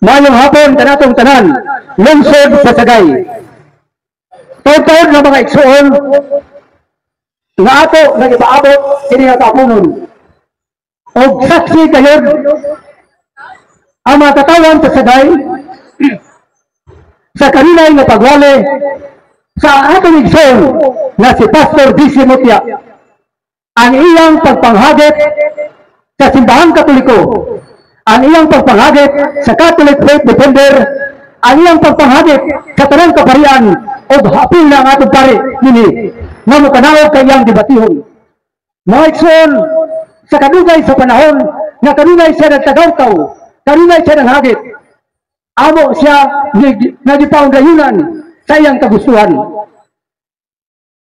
Mayong hapon kanatong tanan, lungsod sa Sagay. Taon-taon ng mga igsuon nga ato nagipaabot kini nga kapunon. Og saksi kayod ang mga katawan sa Sagay sa kaninay nga pagwali sa atong igsoon na si Pastor D.C. Mutya. Ang iyang pagpanghagit sa Simbahang Katoliko, ang iyang pagpanghagit sa Catholic Faith Defender, ang iyang pagpanghagit sa tanang kaparian o hapil na ang atong pari nini na mukanawag kayang debatihon. Mga igsoon, sa kadugay sa panahon na kanunay siya nagtagaw-taw, kanunay siya nanghagit, amo siya nagipaunggayunan sa iyang kagustuhan.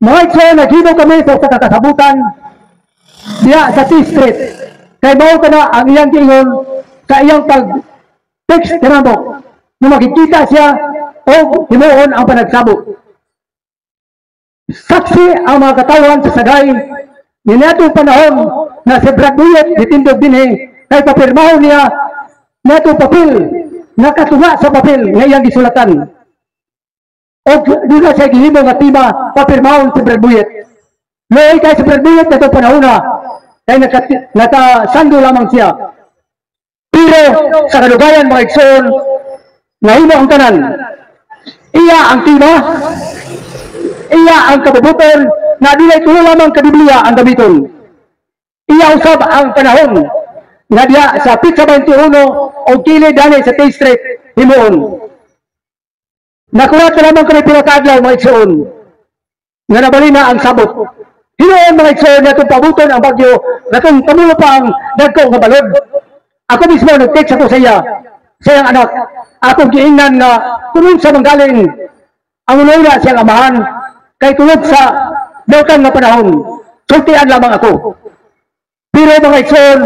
Mga igsoon, naghino kami sa kakasabutan diya sa T-Street. Kay mao ka na ang iyang giingon sa iyang pag-text kanamo na makikita siya o himuon ang panagsabot. Saksi ang mga katawan sa Sagay niatong panahon na si Brad Buyet ditindog dinhi kay papirmaho niya natong papel nakatunga sa papel nga iyang gisulatan. O di na siya gihimo nga tima papirmahon si Brad Buyet. Loy kay si Brad Buyet natong panahon na kaya nakasando lamang siya. Pero sa kalugayan mga igsoon, nahimo ang tanan. Iya ang tima, iya ang kabubuton, na dilay tulo lamang ka Biblia ang gamiton. Iya usab ang panahon, na diya sa Pizza 21 o kili dali sa K Street, himuon. Nakuha ka lamang kami pinakaadlaw mga igsoon, nga nabali na ang sabot. Hinuon mga igsoon na itong pabuton ang bagyo na itong tamulo pa ang dagko nga balod. Ako mismo nag-text ako sa iya, sa iyang anak. Akong giingnan na tulog sa manggaling ang ununa siyang amahan kay tulog sa dautang nga panahon. Sultian lamang ako. Pero mga igsoon,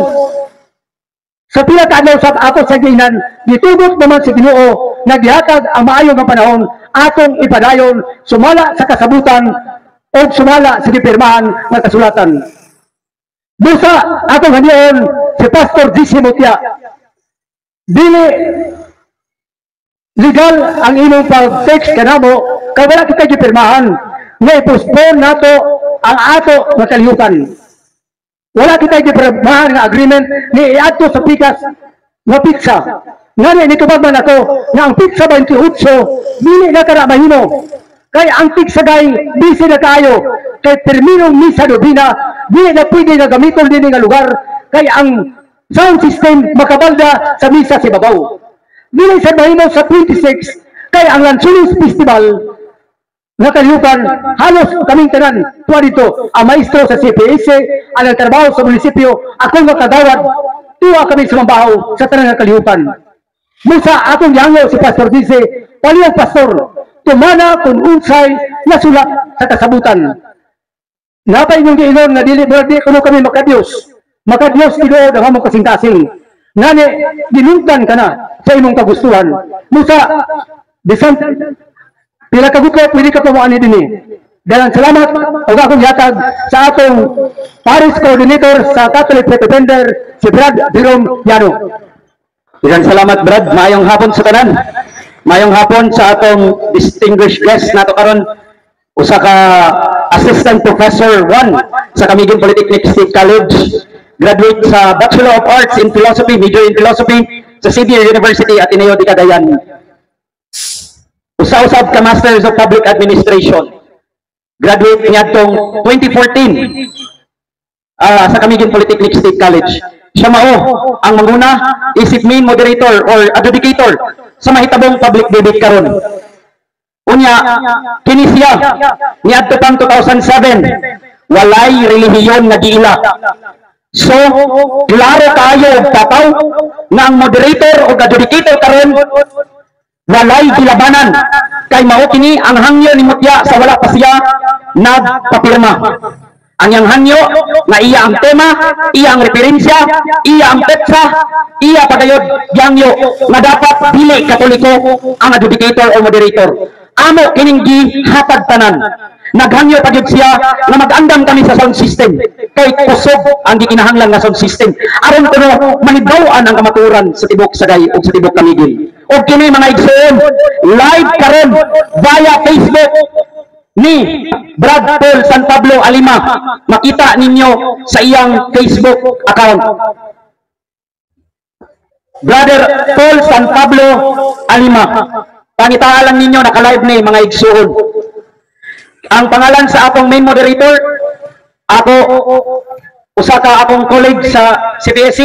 sa pila kaadlaw sa ako sa giingnan, gitugot naman si Ginoo na gihatag ang maayong nga panahon atong ipadayon sumala sa kasabutan o sumala sa gipirmahan ng kasulatan. Busa atong hanion si Pastor D.C. Mutya. Dili legal ang imong pag-text kanamo kay wala kita gipirmahan nga i-postpone nato ang ato nga kalihukan. Wala kita gipirmahan nga agreement ni iadto sa pikas nga pizza. Ngani nitubag man ako nga ang Pizza 28 dili na kana mahimo. Kay ang Sagay, busy na tayo. Kay terminong misa dobina, di na pwede na gamiton din nga lugar. Kay ang sound system makabalda sa misa si babaw. Dili sa mahimo sa 26, kay ang Lansulis Festival, nga kalihukan, halos kaming tanan, tuwa dito, ang maestro sa CPS, ang nagtrabaho sa munisipyo, akong nakagawad, tuwa kami sumambaho sa tanan nga kalihukan. Musa atong yango si Pastor Dice, paliyang pastor, tumana kung unsay nasulat sa kasabutan. Napay yung giinon nga dili kuno kami makadiyos. Makadiyos Ginoo ang among kasing-kasing. Ngani dilungtan kana sa imong kagustuhan. Musa bisan pila ka buko pwede ka pamuani dinhi. Dalang salamat ug akong yatag sa atong Paris Coordinator sa Catholic Faith Defender si Brad Jerome Yano. Dalang salamat Brad, maayong hapon sa tanan. Mayong hapon sa atong distinguished guest nato karon, usa ka Assistant Professor 1 sa Camiguin Polytechnic State College, graduate sa Bachelor of Arts in Philosophy, major in Philosophy sa Xavier University Ateneo de Cagayan. Usa-usab ka Masters of Public Administration, graduate niadtong 2014 sa Camiguin Polytechnic State College. Siya mao ang manguna isip main moderator or adjudicator sa mahitabong public debate karon. Unya kini siya niadto pang 2007 walay relihiyon nga giila. So klaro kaayo og tataw nga ang moderator o adjudicator karon walay gilabanan kay mao kini ang hangyo ni Mutya sa wala pa siya nagpapirma. Ang yang hanyo na iya ang tema, iya ang referensya, iya ang petsa, iya pagayod yangyo na dapat dili Katoliko ang adjudicator o moderator. Amo kining gihatag tanan. Naghangyo pa gyud siya na mag-andam kami sa sound system. Kay kusog ang gikinahanglan nga sound system. Aron kuno manibaw-an ang kamaturan sa tibok Sagay ug sa tibok Camiguin. O kini mga igsoon, live karon via Facebook ni Brad Paul San Pablo Alima. Makita ninyo sa iyang Facebook account. Brother Paul San Pablo Alima. Pangitaan lang ninyo, naka-live ni mga igsoon. Ang pangalan sa akong main moderator, ako, usa ka akong colleague sa CPSC,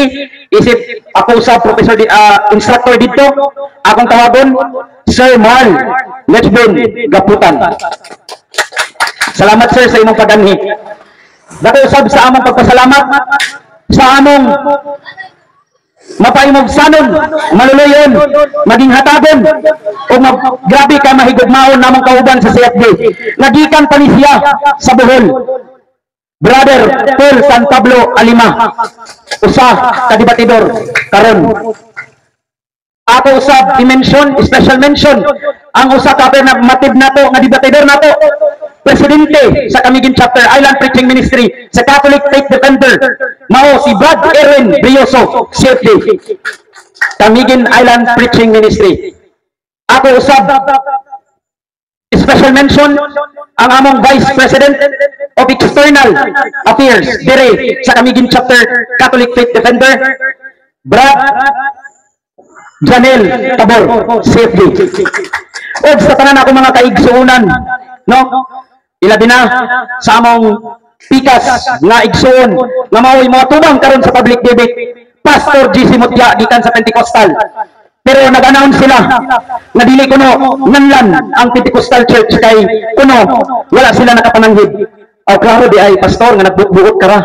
isip ako sa professor, instructor dito, akong tawagon, Sir Marl Lechben Gaputan. Salamat sir sa imong pagdanhi. Dako usab sa among pagpasalamat sa among mapaimog sanon, maluluyon, maging hatagon, o grabe ka mahigugmaon namang kauban sa CFD. Nagikan pa ni siya sa Bohol. Brother Paul San Pablo Alima, usa ka debatidor karon. Ako usab i-mention, special mention, ang usa ka matib nato nga debatidor nato, presidente sa Camiguin Chapter Island Preaching Ministry sa Catholic Faith Defender, mao si Brad Erwin Brioso, CFD, Camiguin Island Preaching Ministry. Ako usab special mention ang among Vice President of External Affairs dire sa Camiguin Chapter Catholic Faith Defender, Brad Janel Tabor, CFD. Og sa tanan ako mga kaigsuunan, no? Ilabi na sa among pikas nga igsoon nga mao'y mga tubang karon sa public debate, Pastor GC Mutya gikan sa Pentecostal. Pero nag-announce sila na dili kuno nanlan ang Pentecostal Church kay kuno wala sila nakapananghid. O klaro di ay pastor nga nagbuot ka ra.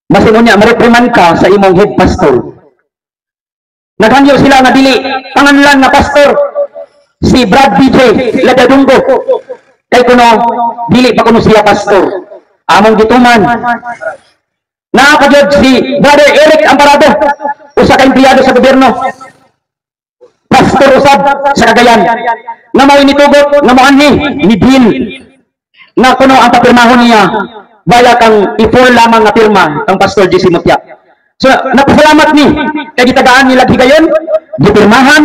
Basin unya marepriman ka sa imong head pastor. Naghangyo sila nga dili panganlan na pastor si Brad BJ Ladadunggo. Kay kuno dili pa kuno siya pastor. Among gituman. Nakapagod si Brother Eric Amparado, usa ka empleyado sa gobyerno. Pastor usab sa Cagayan. Na mao nitugot nga moanhi ni Bill na kuno ang papirmahon niya baya kang i-4 lamang nga pirma ang Pastor GC Mutya. So napasalamat ni kay gitagaan nila higayon, gipirmahan,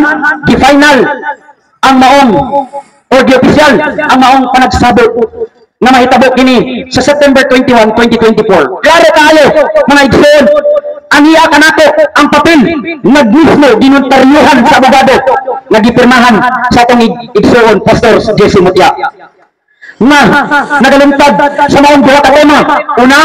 gi-final ang maong o di-official ang maong panagsabot na mahitabo kini sa September 21, 2024. Klaro tayo, mga igsoon, ang iya kanako ang papel nagmismo ginuntaryuhan sa abogado nagipirmahan sa atong igsoon Pastor Jesse Mutya na nagaluntad sa maong duha ka tema. Una,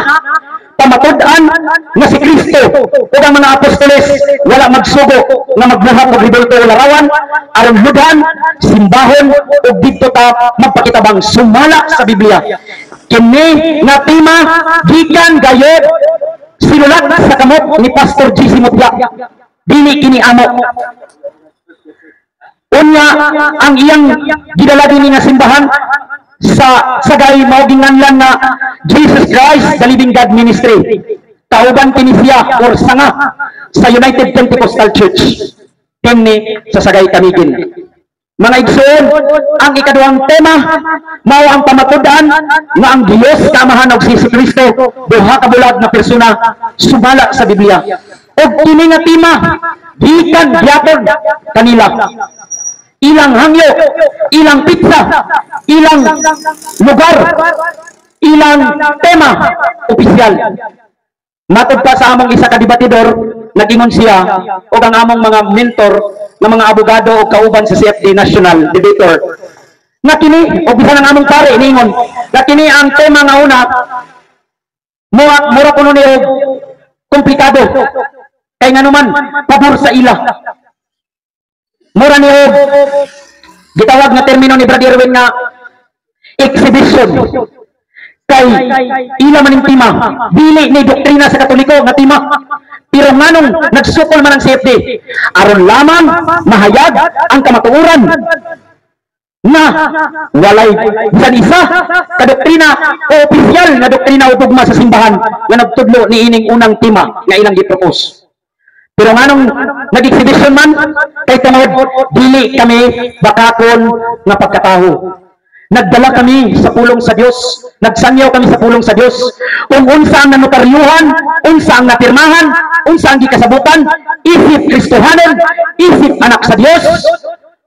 pamatud-an na si Kristo o ang mga apostoles wala magsugo na magbuhat og rebulto o larawan aron hudhan, simbahon o dito ta magpakitabang sumala sa Biblia. Kini nga tema gikan gayud sinulat sa kamot ni Pastor GC Mutya. Dili kini amo. Unya ang iyang gidala dinhi nga simbahan sa Sagay mao ginganlan na Jesus Christ the Living God Ministry. Kauban kini siya or sanga sa United Pentecostal Church kini sa Sagay Camiguin. Mga igsoon, ang ikaduhang tema mao ang pamatud-an nga ang Dios kamahan og si Kristo duha ka bulag na persona sumala sa Biblia. Og kini nga tema gikan gyapon kanila. Ilang hangyo, ilang pizza, ilang lugar, ilang tema opisyal. Matod pa sa among isa ka debatidor, nagingon siya o ang among mga mentor ng mga abogado o kauban sa CFD National Debater. Na kini, o bisa ng among pare, iningon, na kini ang tema nga una, mura kuno niyo komplikado. Kaya nga naman, pabor sa ila. Mura niyo gitawag na termino ni Brother Erwin nga exhibition. Kay ila maning tima, dili ni doktrina sa Katoliko nga tima. Pero nganong nagsukol man ang CFD aron lamang mahayag ang kamatuoran na walay bisan isa ka doktrina o opisyal na doktrina o dogma sa simbahan nga nagtudlo ni ining unang tima nga ilang gipropose. Pero nganong nag-exhibition man kay tungod dili kami bakakon nga pagkataho. Nagdala kami sa pulong sa Dios, nagsangyaw kami sa pulong sa Dios. Kung unsa ang nanotaryuhan, unsa ang napirmahan, unsa ang gikasabutan, isip Kristohanon, isip anak sa Dios,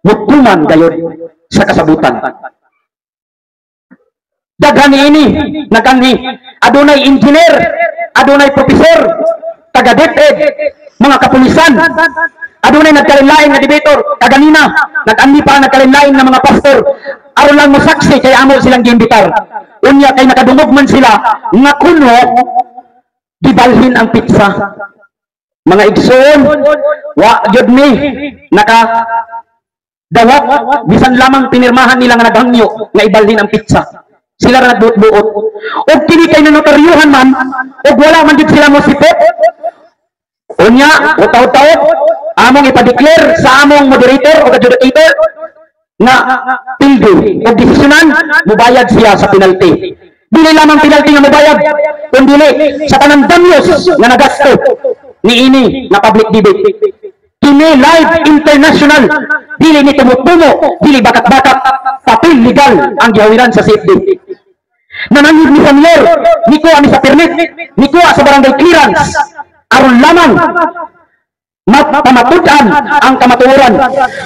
hukuman gayud sa kasabutan. Daghan ini, nagani, adunay engineer, adunay professor, taga-DepEd, mga kapulisan, adunay nagkalinlain nga debator, kaganina, nag-ani pa nagkalinlain nga mga pastor, aron lang mo saksi kay amo silang giimbitar. Unya kay nakadungog man sila nga kuno gibalhin ang pizza. Mga igsoon, wa gyud ni naka dawat bisan lamang pinirmahan nila nga naghangyo nga ibalhin ang pizza. Sila ra nagbuot-buot. Og kini kay notaryuhan man, og wala man gid sila mo sipot. Unya, utaw-taw, among ipa-declare sa among moderator o adjudicator na pildi o desisyonan, mubayad siya sa penalty. Dili lamang penalty nga mubayad, kundi sa tanang danyos nga nagasto ni ini na public debate. Kini live international, dili ni tumutumo, dili bakat-bakat, papel legal ang gihawiran sa CFD. Nanangid ni sa mayor, ni kuha ni sa permit, ni kuha sa barangay clearance, aron lamang pamatudan ang kamatuoran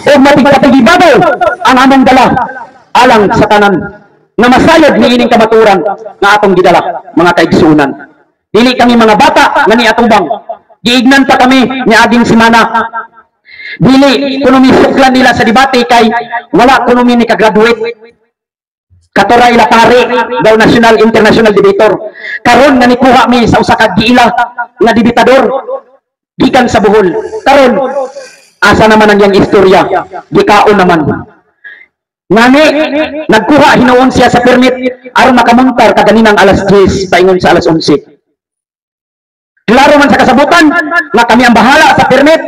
o matigpatigibado ang among dala alang sa tanan na masayod ni ining kamatuoran na atong gidala, mga kaigsunan. Dili kami mga bata nga ni atubang, giignan pa kami ni aging simana. Dili kuno misuklan nila sa debate kay wala kuno mi ni ka-graduate. Katuray la pare daw national international debater. Karon nga nikuha mi sa usa ka giila nga debitador gikan sa Bohol. Karon asa naman ang iyang istorya? Gikaon naman. Ngani nagkuha hinuon siya sa permit aron makamontar kaganinang alas 10 paingon sa alas 11. Klaro man sa kasabutan nga kami ang bahala sa permit,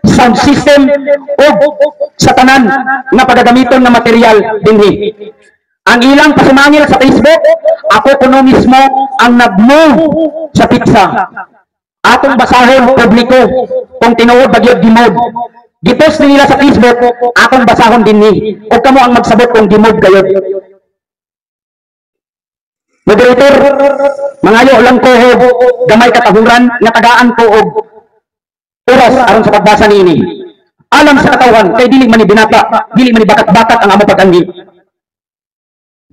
sound system o sa tanan nga pagagamiton nga material dinhi. Ang ilang pasumangil sa Facebook, ako kuno mismo ang nag-move sa pizza. Atong basahon publiko kung tinuod bagyod gimod. Gipost nila sa Facebook, atong basahon dinhi. O kamo ang magsabot kung gimod gayod. Moderator, mangayo lang ko og gamay katahuran nga tagaan ko og oras aron sa pagbasa niini. Alam sa katawan kay dili man ni binata, dili man ni bakat-bakat ang amo pag-anggi.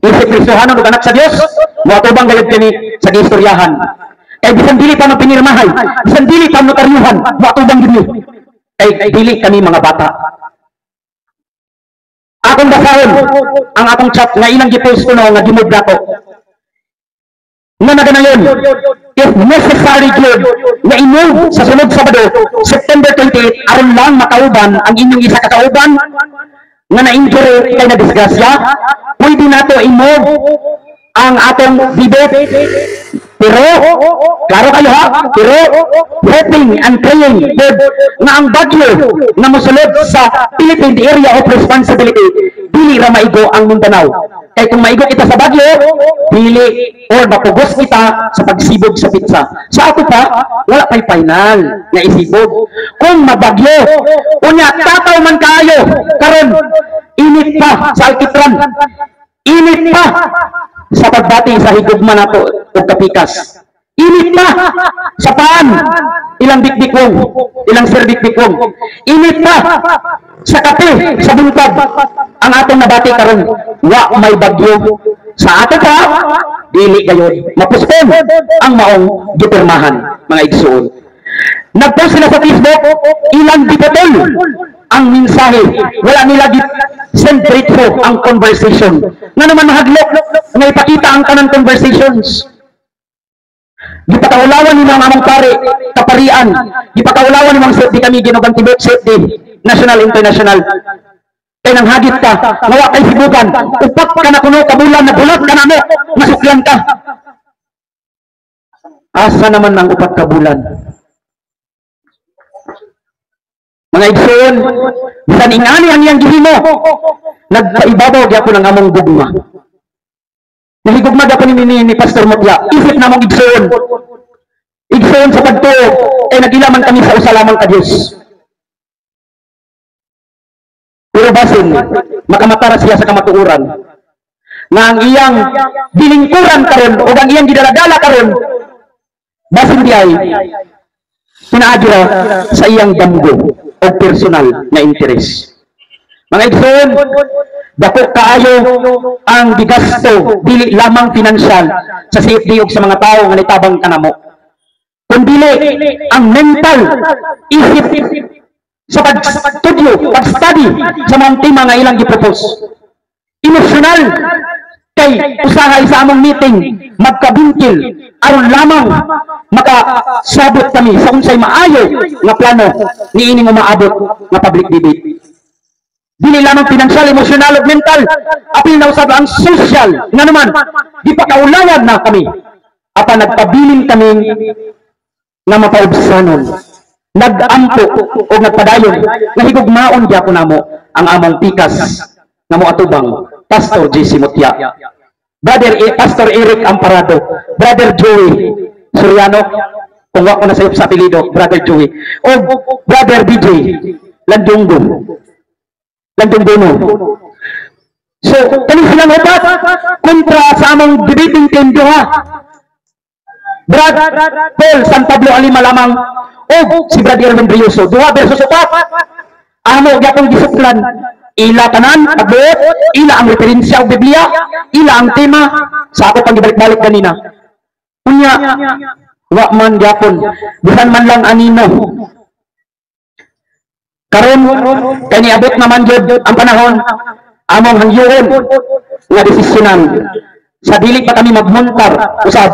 Isip Kristohanon ug anak sa Dios, moatubang gayud kini sa gistoryahan. Kay bisan dili pa pinirmahay, bisan dili pa notaryuhan, moatubang gid ni. Kay dili kami mga bata. Akong basahon ang akong chat nga ilang gipost ko nga gimod nato. Nga naganayon, if necessary gyud nga i-move sa sunod Sabado, September 28, aron lang makauban ang inyong isa ka kauban nga na-injury kay na-disgrasya, pwede nato i-move ang atong debate. Pero, klaro kayo ha, pero hoping and praying nga ang bagyo na musulod sa Philippine Area of Responsibility, dili ra maigo ang Mindanao. Kaya kung maigo kita sa bagyo, dili or mapugos kita sa pagsibog sa pizza. Sa ako pa, wala pa'y final na isibog. Kung mabagyo, unya tataw man kaayo, karon init pa sa alkitran, init pa sa pagbati sa higugma nato o kapikas, init pa sa paan, ilang bikbikwong, ilang serbikbikwong, init pa sa kape, sa buntag, ang atong nabati karon, wa may bagyo. Sa ato pa, dili gayon, mapuspon ang maong gipirmahan, mga igsoon. Nagpost sila sa Facebook, ilang dipotol ang mensahe, wala nila send breakthrough ang conversation. Nga naman mahaglok, nga ipakita ang kanang conversations. Gipakaulawan ni mga among pare, kaparian, gipakaulawan ni mga safety kami, ginugang tibok safety, national, international. Kaya nang hagit ka, nawa kay sibugan, upak ka na kuno, kabulan, nabulat ka na mo, masuklan ka. Asa naman ang upat kabulan? Mga igsoon, bisan ingani ang iyang gihimo, nagpaibabaw di ako ng among gugma. Nahigugma di ako ni Pastor Mutya, isip na mong igsoon. Igsoon sa pagtuo, nagilaman kami sa usa lamang ka Diyos. Pero basin, makamatara siya sa kamatuuran. nga ang iyang bilingkuran karon o ang iyang gidaladala karon basin di ay pinaagira sa iyang damgo o personal na interes. Mga igsoon, dako kaayo ang gigasto dili lamang pinansyal sa safety ug sa mga tawo nga nitabang kanamo, kundi ang mental isip sa pag-studio, pag-study sa mga tema nga ilang gipropose. Emosyonal kay usahay sa among meeting magkabingkil aron lamang makasabot kami sa unsay maayo nga plano niini nga maabot nga public debate. Dili lamang pinansyal, emosyonal ug mental, apil na usab ang social nga naman gipakaulawan na kami apan nagpabilin kami nga mapaubsanon, nagampo o nagpadayon nga higugmaon gyapon namo ang among pikas nga moatubang Pastor J.C. Mutya, Pastor Eric Amparado, Brother Joey Soriano, kung wako na sayop sa apelido, Brother Joey, o Brother BJ Landungbo. So, kani silang upat kontra sa among debating team duha. Brad Paul San Pablo Alima lamang o si Brad Erwin Brioso, duha versus upat. Amo gyapon gisuklan ila tanan pagbuot, ila ang referensya og Biblia, ila ang tema sa ako pang gibalik-balik kanina. Unya wa man gyapon bisan man lang anino. Karon kani abot naman gyud ang panahon among hangyoon nga desisyonan sa dili pa kami magmuntar usab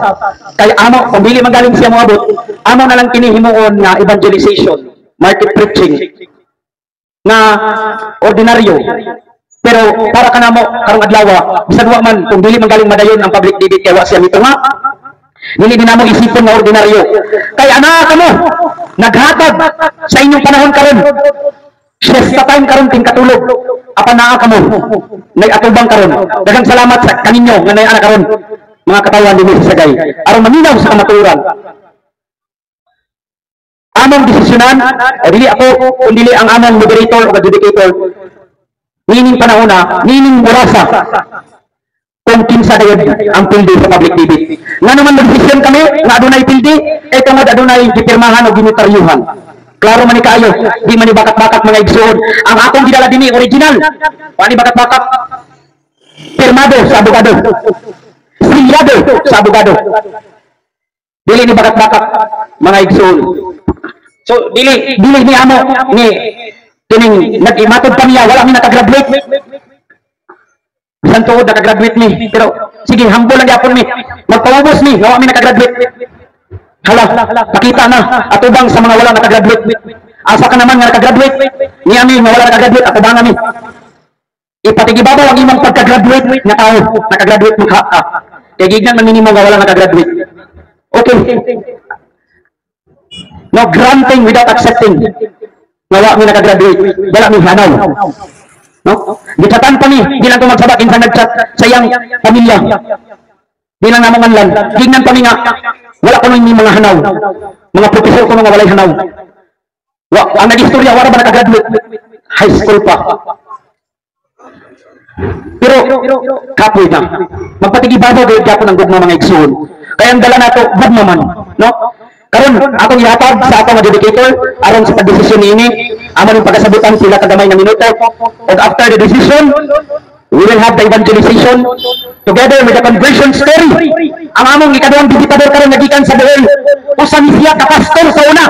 kay amo kung dili magaling siya moabot amo na lang kini himuon nga evangelization, market preaching na ordinaryo, pero para kanamo karong adlaw bisan wa man kung dili magaling madayon ang public debate kay wa siya mitunga, dili din namo isipon nga ordinaryo kay ana kamo naghatag sa inyong panahon karon siesta time karon ting katulog apan naa kamo nag-atubang karon. Daghang salamat sa kaninyo nga nay ana karon mga katawan dinhi sa Sagay aron maminaw sa kamatuoran. Among desisyonan dili ako kundi ang among moderator o adjudicator nining panahona, nining orasa kung kinsa dayon ang pildi sa public debate. Nga naman magdesisyon kami nga adunay pildi kay tungod adunay gipirmahan o ginitaryuhan. Klaro man ni kaayo, di man ni bakat-bakat mga igsoon. Ang akong gidala dinhi original. Wa ni bakat-bakat. Pirmado sa abogado. Siyado sa abogado. Dili ni bakat-bakat mga igsoon. So dili ni amo ni kining nag-imatod pa niya wala mi nakagraduate. Bisan tuod nakagraduate ni, pero sige humble lang gyapon mi. Magpawubos ni, wa mi nakagraduate. Hala, pakita na atubang sa mga wala nakagraduate. Asa ka naman nga nakagraduate? Ni amin nga wala nakagraduate, atubang amin. Ipatigibabaw ang imong pagka-graduate nga tao, nakagraduate mo ka. Kaya gignan man minimo nga wala nakagraduate. Okay. No granting without accepting. Nga wala mi nakagraduate, wala mi hanaw. No? Gichatan pa ni, di lang ito magsabak, insan nagchat sa iyang pamilya. Di lang namongan lang. Gignan pa ni nga, wala ko nung mga hanaw. Mga profesor ko nung walay hanaw. Ang nag-istorya, wala ba nakagraduate? High school pa. Pero, kapoy na. Magpatigibabaw gayud gyapon ang gugma mga igsoon. Kaya ang dala nato, gugma man. No? Karon akong ihatag sa atong adjudicator aron sa pagdesisyon niini, amo ning pagasabutan sila kagamay na minuto. And after the decision, we will have the evangelization together with the conversion story. Ang among ikaduhang visitador karon nagikan sa Bohol, usa ni siya ka pastor sa una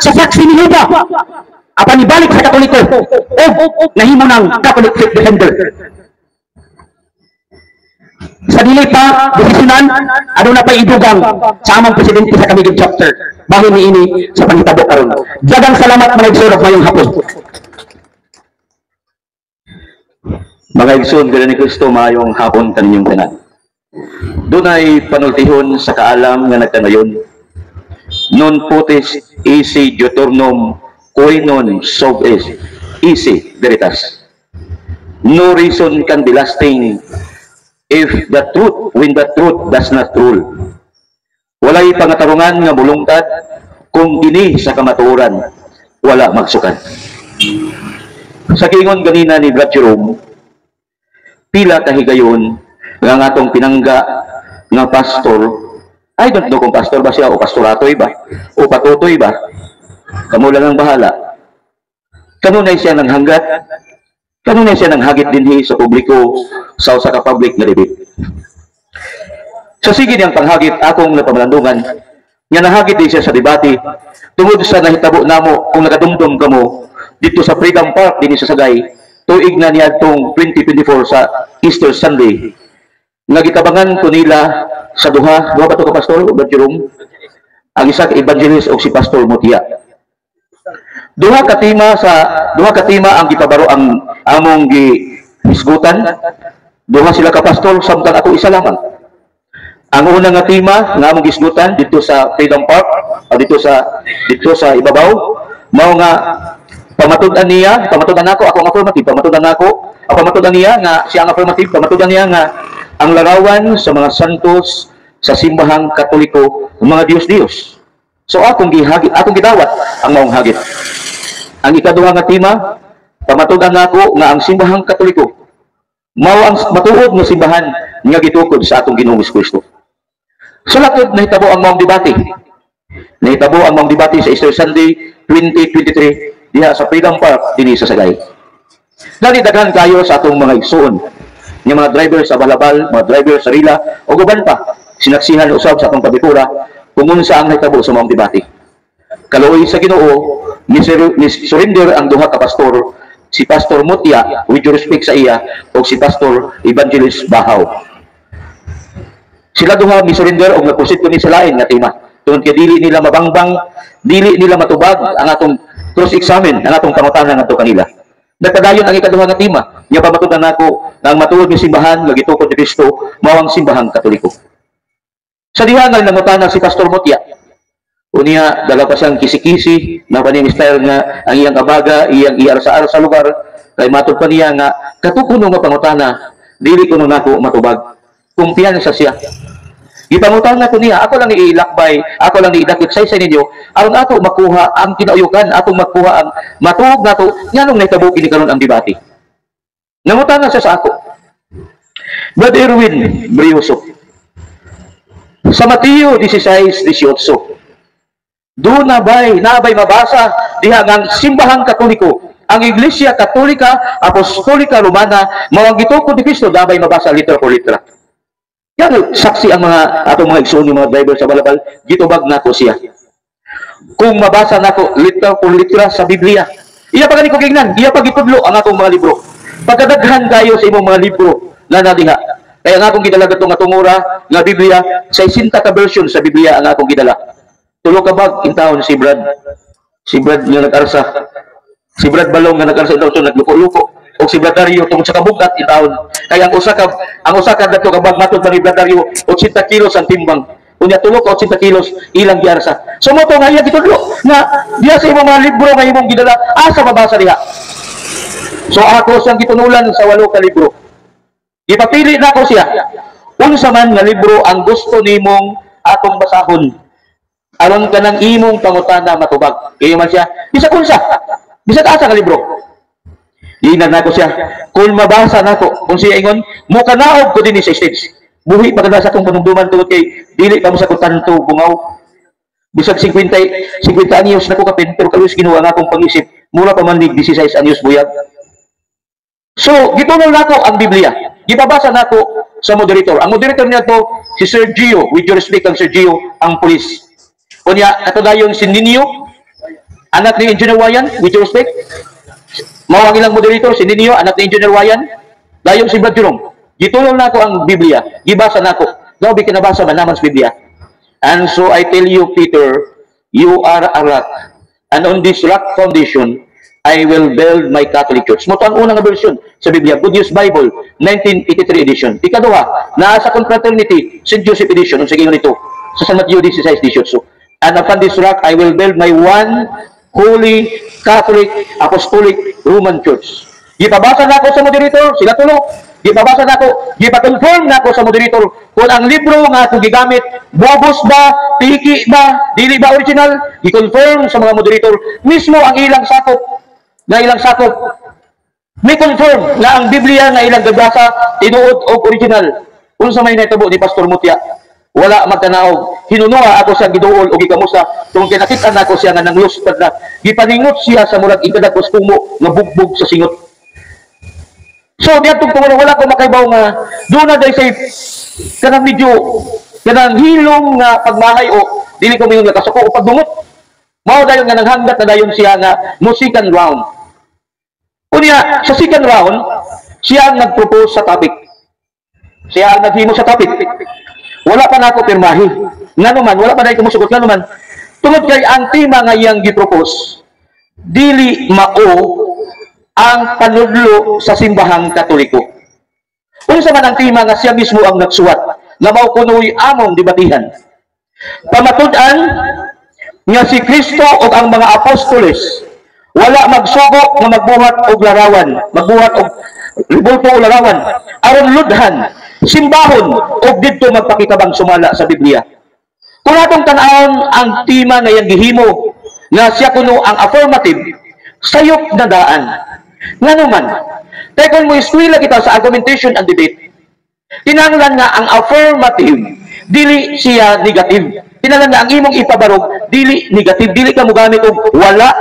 sa saksi ni Juda. Apan ibalik sa Katoliko o nahimo ng Catholic faith defender. Sa dili pa desisyonan, aduna pa idugang sa among presidente sa Camiguin chapter. Bahin niini sa panghitabo karon. Daghang salamat mga igsoon mayong hapon. Mga igsoon gani ni Kristo mayong hapon kaninyong tanan. Dunay panultihon sa kaalam nga nagkanayon. Non potes isi diuturnum koinon sub es isi veritas. No reason can be lasting if the truth, when the truth does not rule. Walay pangatarungan nga mulungtad kung ini sa kamatuoran wala magsukan. Sa kingon ganina ni Brad Jerome, pila kahigayon nga atong pinangga nga pastor, I don't know kung pastor ba siya o pastoratoy ba o patutoy ba, kamo lang ang bahala. Kanunay siya ng hanggat, kanunay siya ng hagit dinhi sa publiko sa usa ka public nga debate. Sa sige niyang panghagit akong napamalandungan nga nahagit din siya sa debate tungod sa nahitabo namo kung nakadumdum kamo dito sa Freedom Park dinhi sa Sagay tuig na niadtong 2024 sa Easter Sunday. Nagitabangan ko nila sa duha ba to ka pastor o Jerome? Ang isa ka evangelist o si Pastor Mutia. Duha ka tema ang gipabaro ang among gihisgutan. Duha sila ka pastor samtang ako isa lamang. Ang una nga tema nga among gisgutan dito sa Freedom Park o dito sa ibabaw mao nga pamatudan niya, pamatudan nako ako ang affirmative, pamatudan nako, pamatudan niya nga siya ang affirmative, pamatudan niya nga ang larawan sa mga santos sa simbahang Katoliko, mga Diyos-Diyos. So akong gidawat ang maong hagit. Ang ikaduha nga tema, pamatudan nako nga ang simbahang Katoliko mao ang matuod nga simbahan nga gitukod sa atong Ginoong Kristo. Sa lakod nahitabo ang maong debate. Nahitabo ang maong debate sa Easter Sunday 2023 diha sa Freedom Park dinhi sa Sagay. Dali daghan kayo sa atong mga igsoon, nga mga driver sa Balabal, mga driver sa Rila o guban pa sinaksihan usab sa atong kabikura kung unsa ang nahitabo sa maong debate. Kaluoy sa Ginoo, ni surrender ang duha ka pastor, si Pastor Mutia with due respect sa iya o si Pastor Evangelist Bahaw. Sila duha mi surrender og nagproceed kami sa lain nga tema. Tungod kay dili nila mabangbang, dili nila matubag ang atong cross-examine, ang atong pangutanan ngadto kanila. Nagpadayon ang ikaduha nga tema, nga pamatudan nako nga ang matuod ni simbahan nga gitukod ni Kristo mao ang simbahang Katoliko. Sa diha nga nangutana si Pastor Mutia, unya dala pa siyang kisi-kisi na paning style nga ang iyang kabaga, iyang iarsa sa lugar kay matud pa niya nga katukuno nga pangutana, dili kuno nako matubag. Kumpiyansa siya. Gipangutana ko niya, ako lang iilakbay, ako lang iidakit sa ninyo, aron ato makuha ang kinauyukan, ato makuha ang matuog nato, nganong nahitabo kini karon ang debate. Nangutana siya sa ako. Brother Erwin Brioso, sa Mateo 16:18, doon nabay mabasa diha ng simbahang Katoliko, ang Iglesia Katolika Apostolika Romana, mao ang gitukod ni Kristo, nabay mabasa litra por litra. Yan, saksi ang mga atong mga igsoon, mga driver sa Balabal, gitubag nako siya. Kung mabasa nako litra por litra sa Biblia, iya pa gani ko gingnan, iya pa gitudlo ang atong mga libro. Pagkadaghan kayo sa imong mga libro na nadiha. Kaya nga akong gidala gatong atong nga Biblia, sa 60 ka version sa Biblia ang akong gidala. Tulo ka bag intawon si Brad nga nag-arsa. Si Brad Balong nga nag-arsa daw nagluko-luko. O si Brad Dario tungod sa kabugat intawon. Kaya ang usa ka dato ka bag matud pa ni Brad Dario 80 kilos ang timbang. Unya tulo ka 80 kilos ilang giarsa. So mo to nga iya gitudlo na diha sa imong mga libro nga imong gidala asa mabasa diha. So ako siyang gitunulan sa 8 ka libro. Ipapili na ko siya. Unsa man nga libro ang gusto nimong atong basahon. Aron ka ng imong pangutana matubag. Kaya man siya, bisag unsa. Bisag asa ka libro. Iinan na ko siya. Kung mabasa na ko, kung siya ingon, mukanaog ko din sa stage. Buhi pagkada sa akong panumduman tungod kay dili ka mo sa kutanto bungaw. Bisag 50 anyos na ko kapin, pero kalos ginawa nga akong pag-isip, mura pa man 16 anyos buyag. So, gitunol na ko ang Biblia. Gipabasa na ko sa moderator. Ang moderator niya to, si Sir Gio, with due respect ang Sir Gio, ang pulis. Kunya, katudayon si Ninyo, anak ni Engineer Wayan, with due respect. Mao ang ilang moderator, si Ninyo, anak ni Engineer Wayan, dayon si Brad Jerome. Gitulong na ko ang Biblia, gibasa na ko. Gabi kinabasa man naman sa Biblia. And so I tell you, Peter, you are a rock. And on this rock foundation, I will build my Catholic Church. Moto ang unang version sa Biblia, Good News Bible, 1983 edition. Ikaduha, naa sa Confraternity, St. Joseph edition, ang sige nito, sa San Mateo 16:18. And upon this rock, I will build my one Holy Catholic Apostolic Roman Church. Gipabasa na ako sa moderator, sila tulo. Gipabasa na ako, gipa-confirm na ako sa moderator kung ang libro nga akong gigamit, bobos ba, tiki ba, dili ba original, gi-confirm sa mga moderator, mismo ang ilang sakop, may confirm na ang Biblia nga ilang gabasa, tinuod o original. kung sa may naitubo ni Pastor Mutya, wala magtanaog. Hinunuha ako siya giduol o gikamusta. Kung kinakita na ako siya nga nang lustad na, gipaningot siya sa murag ikadagos kumo nga bugbog sa singot. So, diyan tungtong wala ko makaibaw nga, doon na day say, kanang medyo, kanang hilong nga pagmahay o, dili ko mayroon nga kasuko o pagdungot. Mao dayon nga naghanggat na dayon siya nga mo second round. Unya, sa second round, siya ang nag-propose sa topic. Siya ang naghimo sa topic. Wala pa na ako pirmahi. Nga naman, wala pa na ako musugot. Nga naman, tungod kay ang tema nga iyang gipropose, dili mao ang panudlo sa simbahang Katoliko. Unsa man ang tema nga siya mismo ang nagsuwat, nga mao kunoy among debatihan. Pamatud-an nga si Kristo o ang mga apostoles wala magsugo nga magbuhat og larawan, magbuhat og ribulto o larawan, aron ludhan, simbahon o didto magpakitabang sumala sa Biblia. Kung atong tan-awon ang tema nga iyang gihimo nga siya kuno ang affirmative, sayop na daan. Nga naman, kaya kung mo iskwila kita sa argumentation and debate, tinanglan nga ang affirmative, dili siya negative. Tinanglan nga ang imong ipabarog, dili negative, dili ka mo gamit og wala.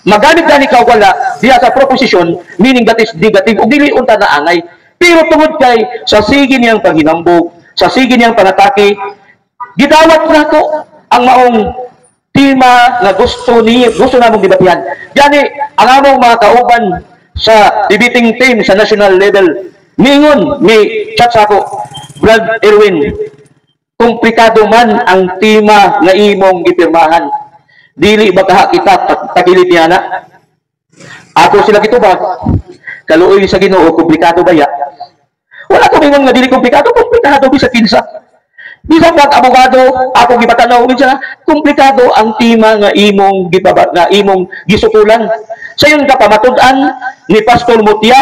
Magamit gani ka wala diya sa proposition, meaning that is negative, o dili unta na angay. Pero tungod kay sa sige niyang paghinambog, sa sige niyang panatake, gidawat na ko ang maong tema nga gusto namong debatihan. Gani, ang among mga kauban sa debating team sa national level, mingon, may chat sa ako, Brad Erwin, komplikado man ang tema nga imong gipirmahan. Dili ba kita tagilid niya na? Ako sila gitubag. Kaluoy sa Ginoo, komplikado ba ya? Wala ko mingon nga dili komplikado bisa kinsa. Bisan pag abogado, ako gibatanaw minsan, komplikado ang tema nga imong gisutulan. Sayon ka pamatud-an ni Pastor Mutya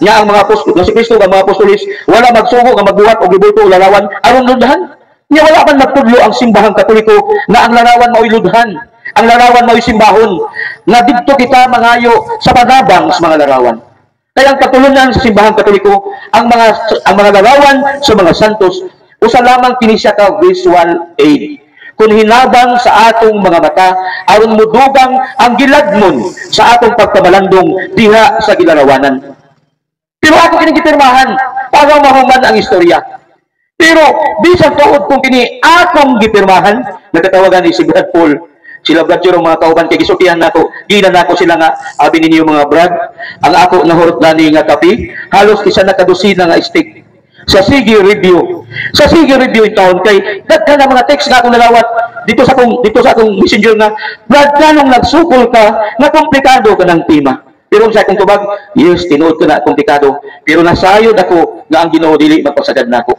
nga ang mga apostol, nga si Kristo ang mga apostolis, wala magsugo nga magbuhat og gibulto o larawan aron ludhan. Nya wala man magtudlo ang simbahang Katoliko nga ang larawan mao'y ludhan. Ang larawan mao'y simbahon. Nga didto kita mangayo sa panabang sa mga larawan. Kaya ang katulunan sa simbahang Katoliko, ang mga larawan sa mga santos, usa lamang kini siya ka visual aid. Kung hinabang sa atong mga mata, aron mudugang ang giladmon sa atong pagkamalandong diha sa gilarawanan. Pero ako kini gipirmahan para mahuman ang istorya. Pero bisan tuod kung kini akong gipirmahan, nagkatawagan ni si Brad Paul, sila Brad Jerome, mga kauban kay gisukihan nako, ginan nako sila nga abi ninyo mga Brad, ang ako nahurot nani nga kapi, halos isa na kadusina nga stick. Sa sige review in taon kay daghan na mga text na akong nalawat dito sa akong messenger nga, Brad, kanong nagsukol ka na komplikado ka ng tema. Pero sa akong tubag, yes, tinuod ko na komplikado, pero nasayod ako nga ang Ginoo dili magpasagad nako.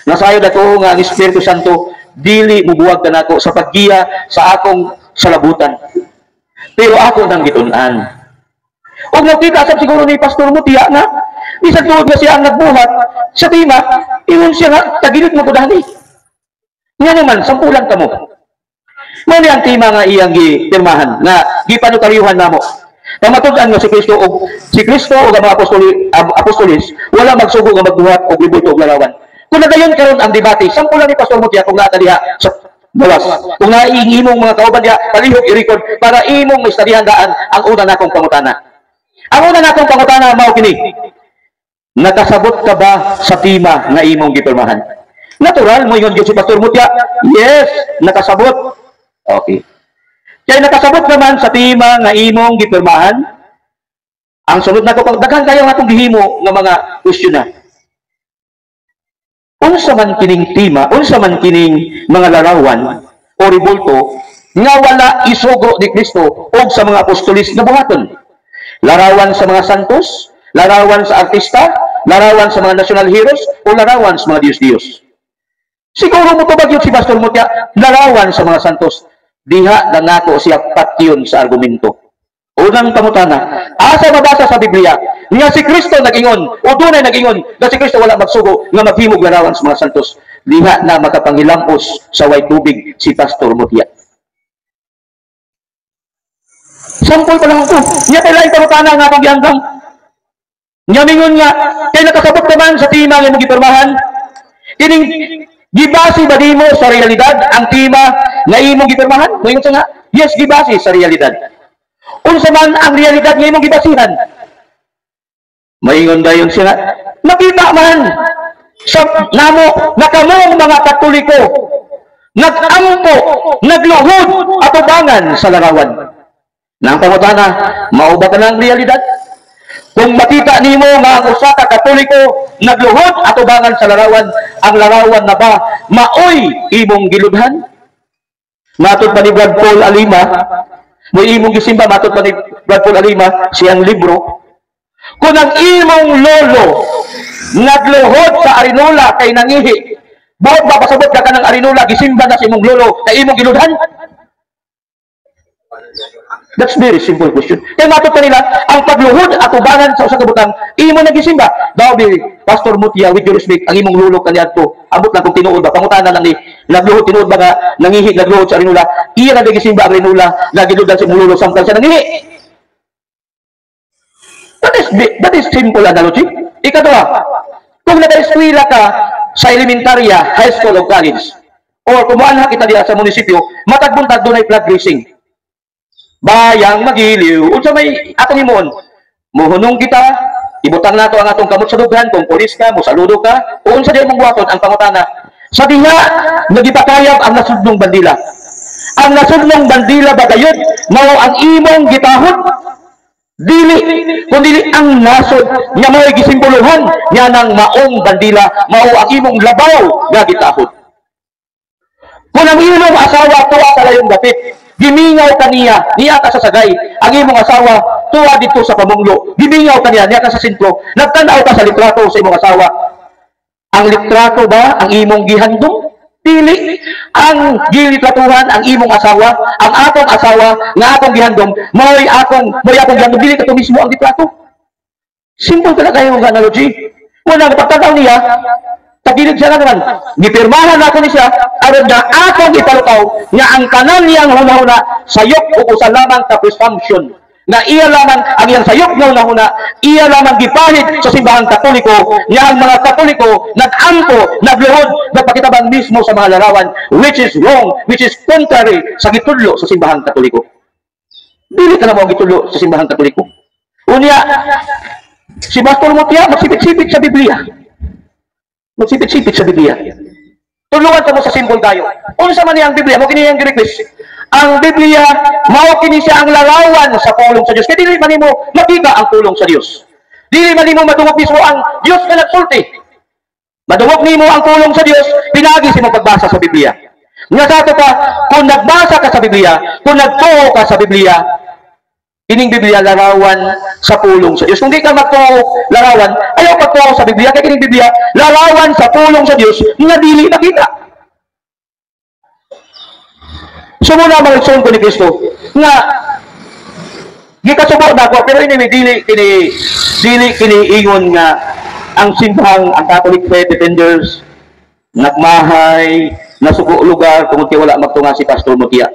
Nasayod ako nga ang Espiritu Santo dili mubuwag ka nako sa paggiya sa akong salabutan. Pero ako nang gitun-an. Og nakita sa siguro ni Pastor Mutya nga bisan tuod nga siya ang nagbuhat sa tema, ingon siya nga tagilid mo gudani. Nga naman sampulan kamo. Mao ni ang tema nga iyang gipirmahan nga gipanutaryuhan namo. Pamatud-an nga si Kristo o ang mga apostolis wala magsugo nga magbuhat og libulto og larawan. Kung nadayon karon ang debate, sampulan ni Pastor Mutya kung naa diha sa bawas. Kung naiingimong mga kauban diha, palihog i-record para imong maistadihan daan ang una nakong pangutana. Ang una nakong pangutana mao kini. Nakasabot ka ba sa tema nga imong gipirmahan? Natural mo ingon gyud si Pastor Mutya. Yes, nakasabot. Okay. Kaya nakasabot naman sa tema nga imong gipirmahan. Ang sunod na ko daghan kayo nga atong gihimo nga mga question na. Unsa man kining tema, unsa man kining mga larawan o ribulto nga wala isugo ni Kristo o sa mga apostolis na buhaton. Larawan sa mga santos, larawan sa artista, larawan sa mga national heroes, o larawan sa mga Diyos-Diyos. Siguro mo tubag yun si Pastor Mutya, larawan sa mga santos. Diha na nako siya patyon sa argumento. Unang pangutana, asa mabasa sa Biblia nga si Kristo nag-ingon o dunay nag-ingon nga si Kristo wala magsugo nga maghimog larawan sa mga santos. Diha na makapangilampos sa way tubig si Pastor Mutya. Sampol pa lang ito. Nga kailangan pangutana nga akong gianggang. Nga mingon nga, kay nakasabot naman sa tema nga mong gipirmahan. Kining gibase ba nimo sa realidad ang tema nga imong gipirmahan? Moingon sa nga, yes, gibase sa realidad. Unsa man ang realidad nga imong gibasihan? Moingon dayon siya, nakita man sa namo nakamong mga Katoliko nagampo, nagluhod at ubangan sa larawan. Nang pangutana, mao ba kanang realidad? Kung makita nimo nga ang usa ka Katoliko nagluhod at ubangan sa larawan, ang larawan na ba maoy imong giludhan? Matod pa ni Brad Paul Alima, mo imong gisimba matod pa ni Brad Paul Alima siyang libro. Kung ang imong lolo nagluhod sa Arinola kay nangihi, buot ba pasabot ka ng Arinola gisimba na sa imong lolo kay imong giludhan? That's very simple question. Kaya matod pa nila, ang pagluhod at ubangan sa usa ka butang, imo nagisimba. Daw bi Pastor Mutia, with due respect, ang imong lulo kaniadto, abot lang kung tinuod ba, pangutana lang ni, nagluhod tinuod ba nga, nangihi, nagluhod sa Arinola, iya na nagisimba ang Arinola, nagiludan sa imong lulo, samtang siya nangihi. That is simple analogy. Ikadua, kung nag-eskwela ka sa elementarya, high school o college, or kumuanha kita diya sa munisipyo, matagbuntag doon ay flag racing. Bayang magiliw, unsa may atong imon, muhunong kita, ibutang nato ang atong kamot sa dughan, kung polis ka, musaludo ka, o unsa diyan mong buhaton ang pangutana. Sa diha, nagipakayab ang nasudnong bandila. Ang nasudnong bandila ba gayud, mao ang imong gitahod? Dili, kung dili ang nasod, nga mao'y gisimboluhan, nga ng maong bandila, mao ang imong labaw nga gitahod. Kung ang imong asawa tuwa sa layong dapit, gimingaw kaniya, niya ka sa sagay, ang imong asawa tuwa dito sa pamunglo, gimingaw kaniya, niya ka sa sentro, nagtanaw ka sa litrato sa imong asawa. Ang litrato ba ang imong gihandom? Dili. Ang gilitratuhan ang imong asawa, ang akong asawa nga akong gihandom, mo'y akong gihandom, dili ka to mismo ang litrato. Simple talaga yung analogy. Muna napagtataw niya, tagilid siya na naman. Gipirmahan ako ni siya, aron nga akong ipalutaw nga ang kanan niyang hunahuna sayop o usa lamang ka presumption. Na iya lamang ang iyang sayop nga hunahuna, iya lamang gipahid sa simbahang Katoliko, nga ang mga Katoliko nagampo, nagluhod, nagpakitabang mismo sa mga larawan, which is wrong, which is contrary sa gitudlo sa simbahang Katoliko. Dili ka na mo gitudlo sa simbahang Katoliko. Unya, si Pastor Mutia, magsipit-sipit sa Biblia. Magsipit-sipit sa Biblia. Tulungan ka mo sa symbol tayo. Unsa man niya ang Biblia, mo kini ang request. Ang Biblia, mao kini siya ang larawan sa pulong sa Dios. Kaya dili man nimo makita ang pulong sa Dios. Dili man nimo madungog mismo ang Dios nga nagsulti. Madungog nimo ang pulong sa Dios pinagi sa imong pagbasa sa Biblia. Nga sa ato pa, kung nagbasa ka sa Biblia, kung nagtuo ka sa Biblia, ining Biblia larawan sa pulong sa Dios. Kung di ka magtuo larawan, ayaw pagtuo sa Biblia, kaya ining Biblia larawan sa pulong sa Dios nga dili makita. So muna mga igsoon ko ni Kristo nga gikasubo na ako, pero ini dili kini ingon nga ang simbahang ang Catholic Faith Defenders nagmahay nasugo lugar kung wala magtunga si Pastor Mutia.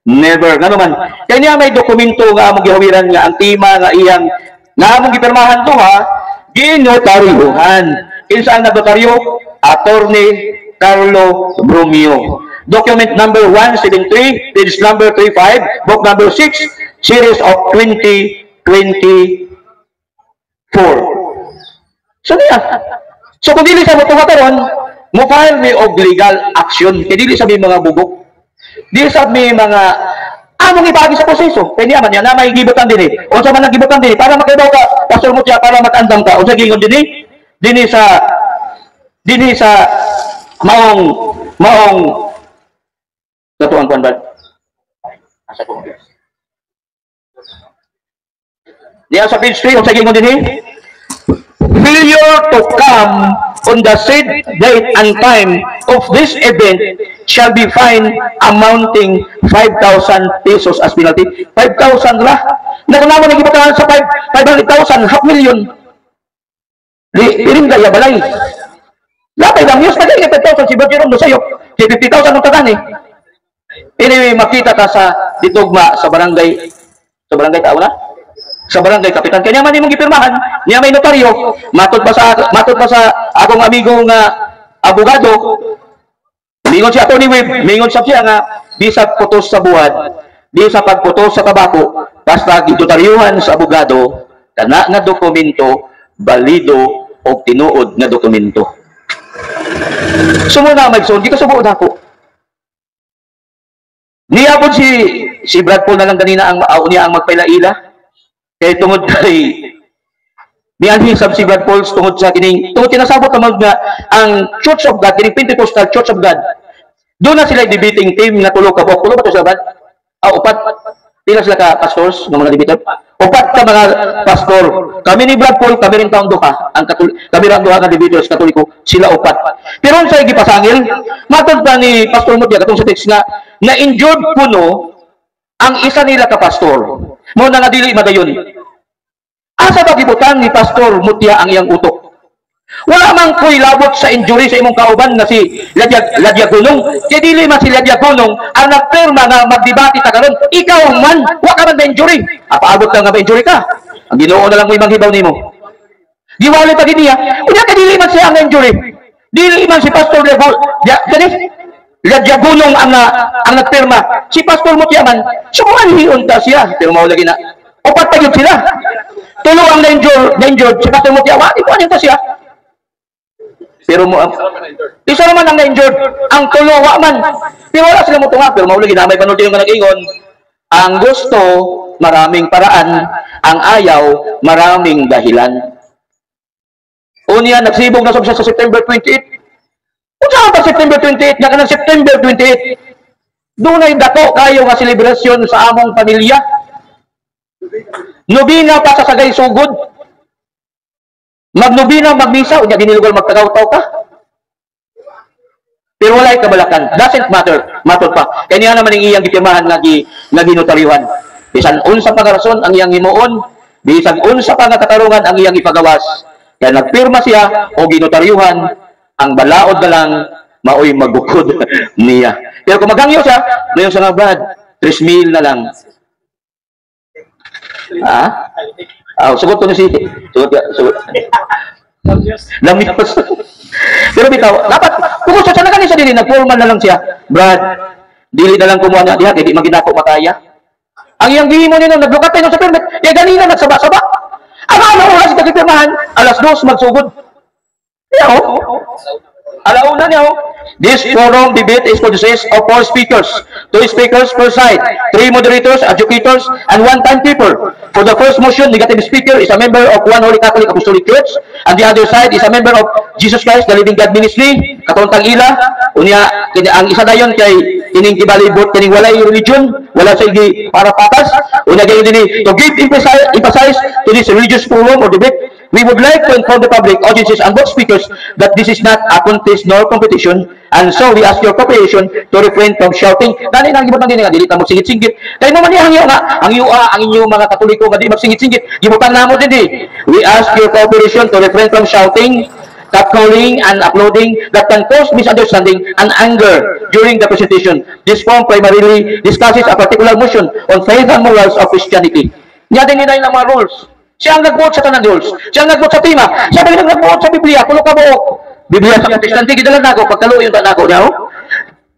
Never nga naman. Kaya niya may dokumento nga among gihawiran nga ang tema nga iyang nga among gipirmahan to ha, ginotaryuhan. Kinsa ang notaryo? Attorney Carlo Bromeo. Document number 173, page number 35, book number 6, series of 2024. So niya. So kung dili sa motunga karon, mo file may og legal action. Kaya dili sa may mga bubok. Dili sa may mga among ibagi sa proseso. Kaya niya man yan na may gibutan din eh. O sa man nagibutan din eh. Para makaibaw ka, Pastor Mutia, para makandam ka. O sa gingon din eh. Dini sa maong katuang kuan bad. Asa ko. Diya sa page 3 o sa gingon din eh. Failure to come on the said date and time of this event shall be fined amounting 5,000 pesos as penalty. 5,000 lah. Nakunamo na gibutahan sa 500,000, half million. Iring gaya balay. Lapay lang, yes, tagay 5,000 si Bergeron do sayo. 50,000 ang tagan eh. Ini makita ka sa ditugma sa barangay tao na? Sa barangay kapitan. Kanya man imong gipirmahan, niya may notaryo, matod pa sa akong amigo nga abogado, mingon si Atty. Web, mingon siya nga, bisag putos sa buwan, di sa pagputos sa tabako, basta gitutaryuhan sa abogado, kana nga dokumento, balido, o tinuod nga dokumento. Sumuna, Magson, di ka subuod ako. Niyapod si Brad Paul na lang ganina ang niya ang magpailaila, kaya tungod kay nianhin sab si Brad Paul tungod sa kining tungod kinasabot naman nga ang Church of God, kining Pentecostal Church of God. Doon na sila debating team na tulo ka tulo ba to sila, Brad? Upat. Pila sila ka pastors ng mga debater? Upat ka mga pastor. Kami ni Brad Paul, kami rin taong duha. Kami rin duha ka debaters katoliko, sila upat. Pero sa gipasangil, matod pa ni Pastor Mutia katong sa text nga na-injured puno ang isa nila ka pastor. Mo na nga dili madayon. Asa ba gibutan ni Pastor Mutia ang iyang utok? Wala mang ko'y labot sa injury sa imong kauban na si Ladya Gunong. Kaya dili man si Ladya Gunong ang nagpirma na magdebate ta karon. Ikaw man, wa ka man na injury. Apaabot ka nga ba injury ka? Ang Ginoo na lang mo imanghibaw nimo. Giwali pa gid niya. Unya ka dili man siya ang injury. Dili man si Pastor Ladya Gunong ang nagpirma. Si Pastor Mutia man, sumuanhiun ta siya. Pero mao lagi na. Upat pa gyud sila. Tulo ang na-injured. Si Pastor Mutia, wa ko ta siya. Pero mo isa naman ang na-injured, ang tulo wa man. Pero wala sila mo tunga, pero maulagi na may panulti yung nag-ingon. Ang gusto, maraming paraan. Ang ayaw, maraming dahilan. Unya, nagsibog na siya sa September 28. Kung saan ba September 28? Nga ka ng September 28. Doon ay dako kayo nga selebrasyon sa among pamilya. Nobina pa sa sagay sugod. Magnobina, magmisa, unya ginilugal magtagaw-taw ka. Pero walay kabalakan. Doesn't matter. Matter pa. Kaya niya naman ang iyang gipirmahan nga ginutariwan. Bisan unsa pa nga rason ang iyang himuon, bisan unsa pa nga katarungan ang iyang ipagawas. Kaya nagpirma siya o ginutariuhan, ang balaod na lang maoy magbukod niya. Pero kung maghangyo siya, ngayon sa nga Brad, 3,000 na lang. Sugot ko na si sugot. Lamyos. Pero bitaw, dapat kung gusto siya na kanisa dili, nag-formal na lang siya. Brad, dili na lang kumuha na diha, kaya di maginako mataya. Ang iyang gihimo nino, naglukatay no sa permit, kaya ganina nagsaba-saba. Ang ano oras sa kipirmahan, alas 2 magsugod. Yaw. Alauna niya, this forum debate is consist of 4 speakers, 2 speakers per side, 3 moderators, educators, and 1 timekeeper. For the first motion, negative speaker is a member of One Holy Catholic Apostolic Church, and the other side is a member of Jesus Christ, the Living God Ministry, Katuntang Ila. Unya, ang isa dayon kay kining gibalibot kining walay religion, wala sa igi para patas. Unya gayon dinhi to give emphasize to this religious forum or debate. We would like to inform the public, audiences, and both speakers that this is not a contest nor competition, and so we ask your cooperation to refrain from shouting. Dali nang gibutan din nga dili ta mo singit-singit. Kay mo man hangyo nga ang inyo mga Katoliko nga di magsingit-singit. Gibutan namo din. We ask your cooperation to refrain from shouting, catcalling, and uploading that can cause misunderstanding and anger during the presentation. This form primarily discusses a particular motion on faith and morals of Christianity. Nya din nila yung mga rules. Siya ang nagbuot sa tanang rules. Siya ang nagbuot sa tema. Siya ang nagbuot sa Biblia. Kulo ka buok. Biblia sa Protestante, gidalan na ako. Pagkalo yung tanang ako niya.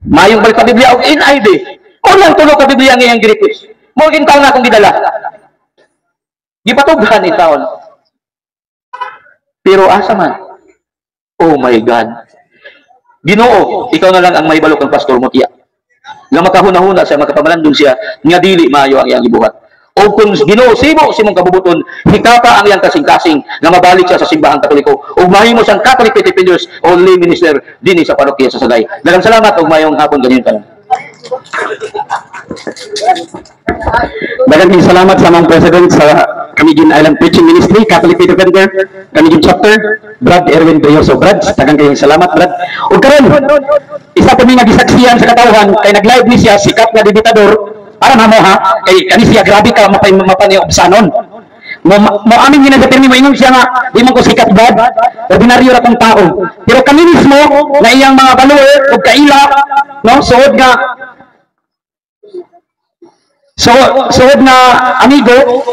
Mayong balik ka Biblia o NIV. O lang tulo ka Biblia ngayang giripis. Mugin taon na akong gidala. Gipatughan ni taon. Pero asa man? Oh my God. Ginoo, ikaw na lang ang may balok ng Pastor Mutia. Nga makahuna-huna sa makapamalandong siya, nga dili maayo ang iyang gibuhat. O kung Ginoo simo simong kabubuton, hikapa ang iyang kasing-kasing nga mabalik siya sa simbahang Katoliko. O mahimo siyang Catholic Defenders o lay minister dinhi sa parokya sa Sagay. Daghang salamat ug mayong hapon ganin ka. Daghang salamat sa mga president sa Camiguin Island Preaching Ministry, Catholic Defender, Camiguin Chapter, Brad Erwin Brioso. Brad, daghang kayong salamat, Brad. Ug karon, isa pa mi nga gisaksihan sa katawhan kay nag-live ni siya sikat nga debitador. Para mo ha, kay kani siya grabe ka mapaniobsanon. Mo amin gina sa termi mo ingon siya nga di man ko sikat Brad, ordinaryo ra kong tao. Pero kami mismo na iyang mga follower ug kaila, no, suod nga amigo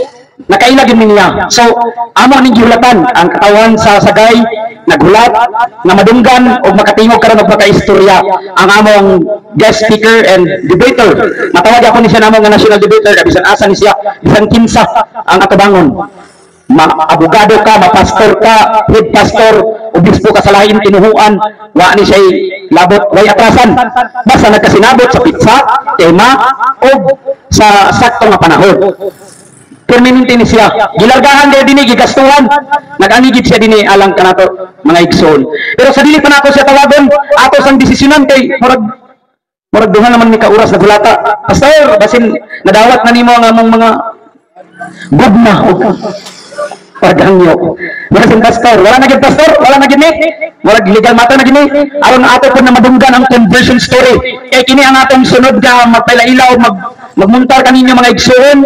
nakailagin niya. So, amo ning gihulatan ang katawan sa sagay naghulat na madunggan o makatingog karon og makaistorya ang among guest speaker and debater. Matawag ako ni siya namong nga national debater bisan asa ni siya, bisan kinsa ang atabangon. Abogado ka, mapastor ka, head pastor, obispo ka sa lain tinuhuan, wa ni siya labot, way atrasan. Basta nagkasinabot sa pitsa, tema, o sa saktong nga panahon. Permanente ni siya. Gilargahan kaya dini, gigastuhan. Nag-anigid siya dini alang kanato mga igsoon. Pero sa dili pa na ako siya tawagon, ato sang desisyonan kay murag duha naman ni kauras na bulata. Pastor, basin nadawat na nimo ang among mga gugma o pagangyo. Basin pastor, wala na gid pastor, wala na gid ni. Murag legal matter na gid ni. Aron ato pud na madunggan ang conversion story. Kay kini ang atong sunod ka magpaila-ilaw magmuntar kaninyo mga igsoon.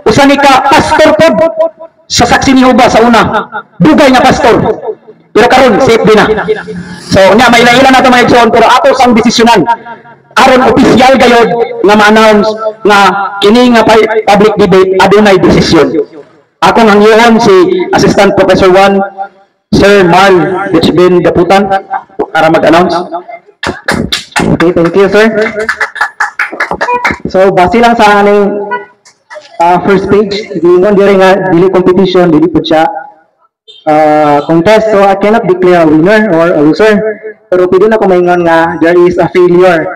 Usa ni ka pastor pod sa saksi ni Jehova sa una. Dugay nga pastor. Pero karon safe din na. So nya may ilan nato mga igsoon pero ato sang desisyonan. Aron opisyal gayud nga ma-announce nga kini nga public debate adunay desisyon. Ako ang iyon si Assistant Professor 1 Sir Marl Richbin Daputan para mag-announce. Okay, thank you, sir. So, base lang sa aning first page, giingon diri nga dili competition, dili pud siya contest, so I cannot declare a winner or a loser. Pero pwede na ko maingon nga there is a failure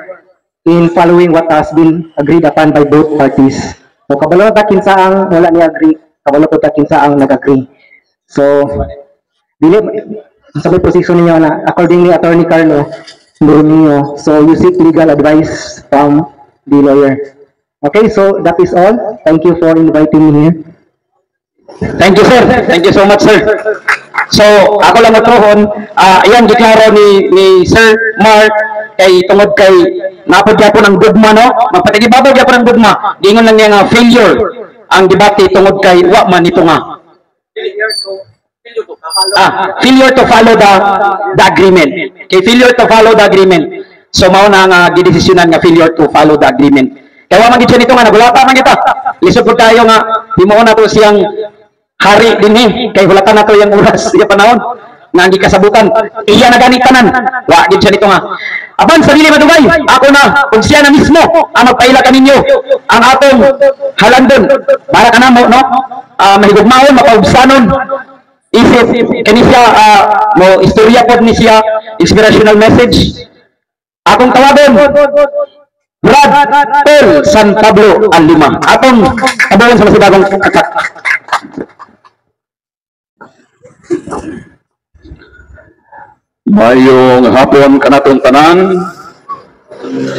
in following what has been agreed upon by both parties. So, kabalo ta kinsa ang wala ni agree, kabalo ta kinsa ang nag-agree. So, dili sa may posisyon ninyo na according ni Attorney Carlo Borromeo, so you seek legal advice from the lawyer. Okay, so that is all. Thank you for inviting me here. Thank you, sir. Thank you so much, sir. So, ako lang matrohon, ayan, giklaro ni Sir Mark, kay tungod kay napod gyapon ang gugma, no? Magpatigibabaw gyapon ang gugma. Gingon lang niya nga failure ang debate tungod kay wa man ito nga. Failure to follow the agreement. Kay failure to follow the agreement. So, mao na nga gidesisyonan nga failure to follow the agreement. Kaya wa man gid siya nito nga nagulata man kita. Lisod pud tayo nga himo na to siyang hari dinhi kay hulatan nato yang oras sa panahon nga hindi kasabutan. Iya na gani tanan. Wa gid siya nito nga. Aban sa dili madugay, ako na kung siya na mismo ang magpaila kaninyo ang atong halandon para kanamo, no? Mahigugmaon, mapaubsanon. Isip kani siya mo istorya pod ni siya, inspirational message. Akong tawagon Brad Paul San Pablo Alima. Atong tawagon sa masidagong kakat. Mayong hapon kanatong tanan,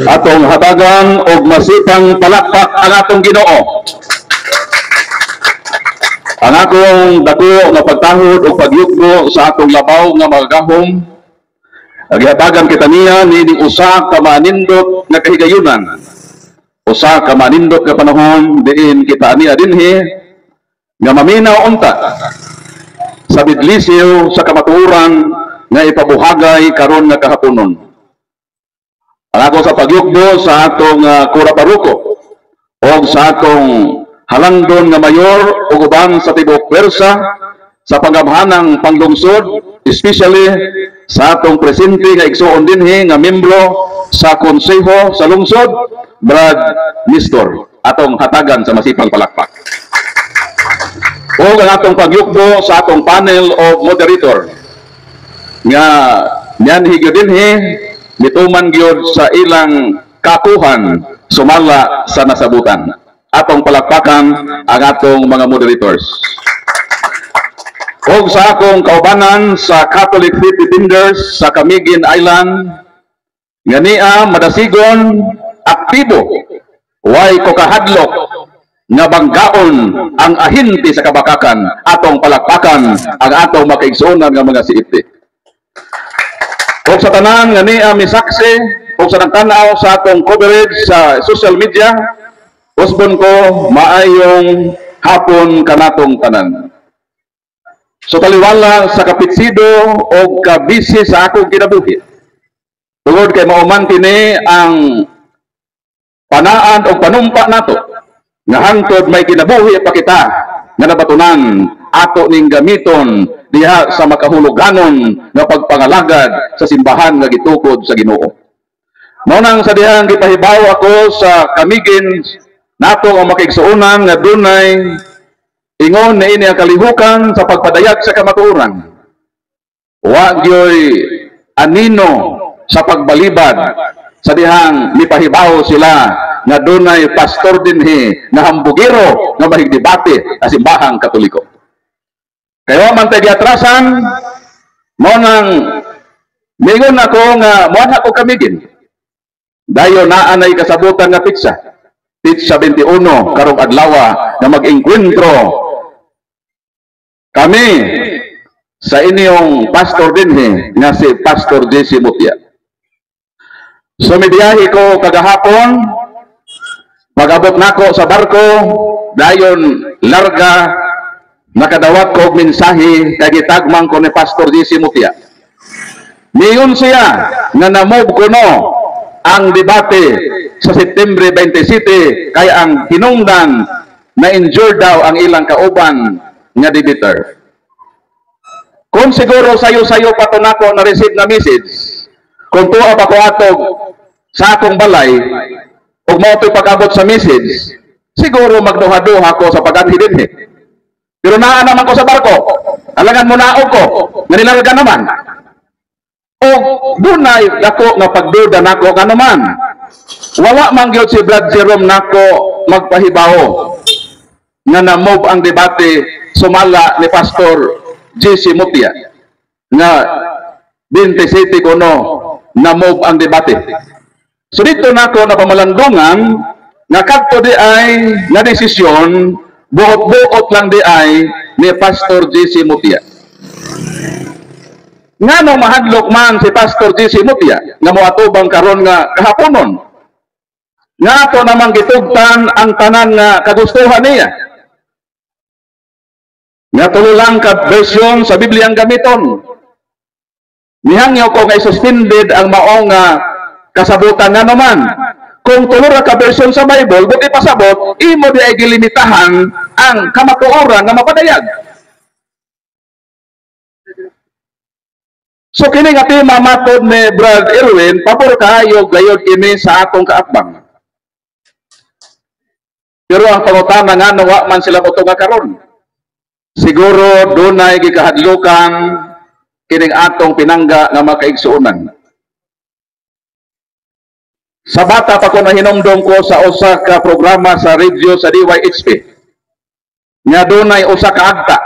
atong hatagan og masipang palakpak ang atong Ginoo. Ang akong dako nga pagtahod o pagyugbo sa atong labaw nga magagahom, agihatagan kita niya ni usa ka manindot nga kahigayunan, usa ka manindot nga panahon diin kita niya dinhi nga maminaw unta sa bidlisiw sa kamatuoran nga ipabuhagay karon nga kahaponon. Ang ako sa pagyugbo sa atong Kura Paruko o sa atong halandon nga mayor o uban sa tibok pwersa sa panggamhanang panglungsod, especially sa atong presente nga igsuon dinhi nga membro sa konseho sa lungsod, Brad Nestor, atong hatagan sa masipang palakpak. O ang atong pagyukbo sa atong panel of moderator nga niyan higyo dinhi mituman gyud sa ilang kakuhan sumala sa nasabutan. Atong palakpakan ang atong mga moderators. O sa akong kaubanan sa Catholic Faith Defenders sa Camiguin Island, nga niya madasigon, aktibo, way ko kahadlok, nga banggaon ang ahinti sa kabakakan, atong palakpakan ang atong makaigsunan nga mga siiti. O sa tanan nga niya misaksi, o sa nagtanaw sa atong coverage sa social media, usbon ko maayong hapon kanatong tanan. So taliwala sa kapitsido o kabisi sa akong kinabuhi. Tungod kay mauman kini ang panaan o panumpa nato nga hangtod may kinabuhi pa kita nga nabatunan ato ning gamiton diha sa makahuluganon nga pagpangalagad sa simbahan nga gitukod sa Ginoo. Mao nang sa dihang gipahibaw ako sa kamigin nato ang makiigsuonan nga dunay ingon na ini ang kalihukan sa pagpadayag sa kamatuoran. Wa gyoy anino sa pagbalibad sa dihang mipahibaw sila nga dunay pastor dinhi nga hambugiro nga mahigdebate sa simbahang Katoliko. Kaya man tayo giatrasan, mo nang mingon ako nga mo na ko kamigin. Dayon naa nay kasabutan nga pitsa. Pitsa 21 karong adlaw nga mag-engkwentro kami sa inyong pastor dinhi nga si Pastor JC Mutia. So midiyahi ko kagahapon, pag-abot nako sa barko, dayon larga nakadawat ko og mensahe kay gitagmang ko ni Pastor JC Mutia. Miyon siya nga namob kuno ang debate sa September 27 kay ang hinungdan na injured daw ang ilang kauban nga debater. Kung siguro sayo-sayo pa to nako na-receive na message, kung tuwa pa ko atog sa akong balay, ug mao to'y pag-abot sa message, siguro magduha-duha ko sa pag-anhi dinhi. Pero naa naman ko sa barko, alangan mo naog ko, nga nilarga naman. O dunay dako nga pagduda nako nga naman. Wala man gyud si Brad Jerome nako magpahibaw nga namob ang debate sumala ni Pastor JC Mutia nga 27 kuno namob ang debate. So dito nako na pamalandungan nga kadto di ay nga desisyon buot-buot lang di ay ni Pastor JC Mutia. Nga nung mahadlok man si Pastor JC Mutia nga moatubang karon nga kahaponon nga ato namang gitugtan ang tanan nga kagustuhan niya nga tulo lang ka version sa Biblia ang gamiton. Nihangyo ko kay suspended ang maong nga kasabutan nga naman. Kung tulo ra ka version sa Bible, buti pasabot, imo di ay gilimitahan ang kamatuoran nga mapadayag. So kini nga tema matod ni Brad Erwin, pabor kaayo gayod kini sa atong kaatbang. Pero ang pangutana nga wa man sila moto nga karon. Siguro dunay gikahadlukan kining atong pinangga nga makaigsuonan. Sa bata pa ko nahinumdum ko sa usa ka programa sa radio sa DYHP. Nga dunay usa ka agta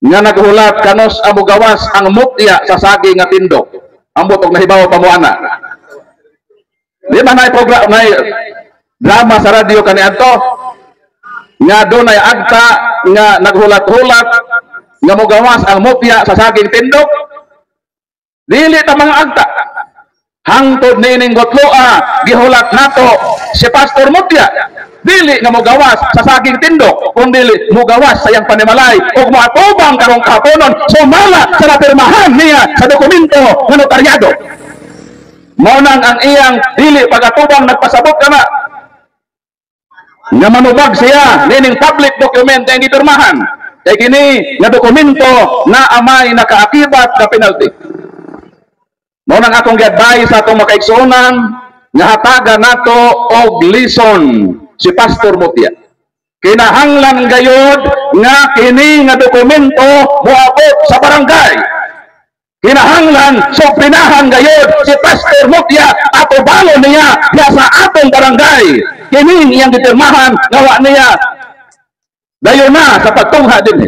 nga naghulat kanos amo gawas ang mutya sa saging nga tindok. Ambot og nahibaw pa mo ana. Di man nay program nay drama sa radio kaniadto nga dunay agta nga naghulat-hulat nga mo gawas ang mutya sa saging tindok. Dili ta mga agta. Hangtod nining gotloa gihulat nato si Pastor Mutia. Dili nga mo gawas sa saging tindok, kundi mo gawas sa iyang panimalay ug moatubang karong kahaponon sumala sa napirmahan niya sa dokumento nga notaryado. Mao nang ang iyang dili pagatubang nagpasabot kana nga manubag siya nining public document nga gipirmahan. Kay kini nga dokumento na amay nakaakibat na penalty. Mao nang akong gi-advise sa atong makaigsuonan nga hatagan nato og lison si Pastor Mutia. Kinahanglan gayud nga kini nga dokumento moabot sa barangay. Kinahanglan supinahan gayud si Pastor Mutia ato balon niya sa atong barangay. Kini iyang gipirmahan nga wa niya dayon na sa pagtungha dinhi.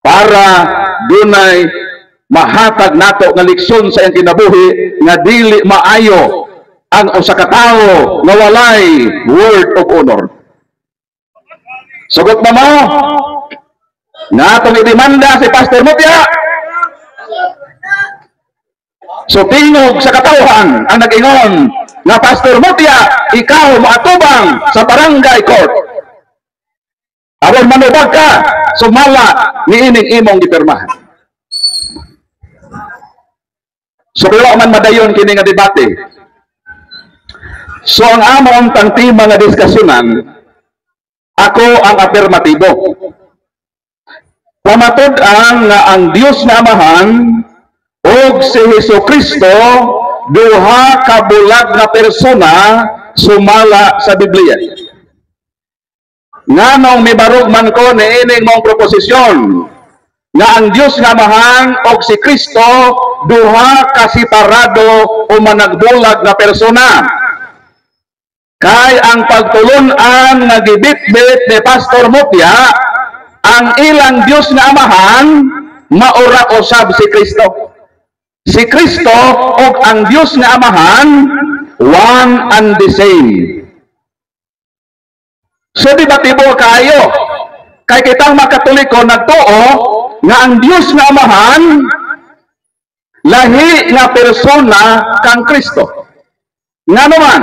Para dunay mahatag nato nga leksyon sa iyang kinabuhi nga dili maayo ang usa ka tawo nga walay word of honor. Sugot na mo nga atong idemanda si Pastor Mutia. So tingog sa katawhan ang nag-ingon nga Pastor Mutia, ikaw moatubang sa barangay court. Aron manubag ka sumala niining imong gipirmahan. So kaya man madayon kini nga debate. So ang among tang tema nga diskusyunan Ako ang afirmatibo. Pamatud-an nga ang Dios nga Amahan ug si Hesukristo duha ka bulag nga persona sumala sa Biblia. Nganong mibarog man ko niining mong proposisyon nga ang Dios nga Amahan ug si Kristo duha ka separado o managbulag nga persona. Kay ang pagtulon-an nga gibitbit ni Pastor Mutya, ang ilang Dios nga Amahan maura usab si Kristo. Si Kristo ug ang Dios nga Amahan one and the same. So debatibo kayo. Kay kitang makatoliko nagtuo nga ang Dios nga Amahan lahi nga persona kang Kristo. Nga naman,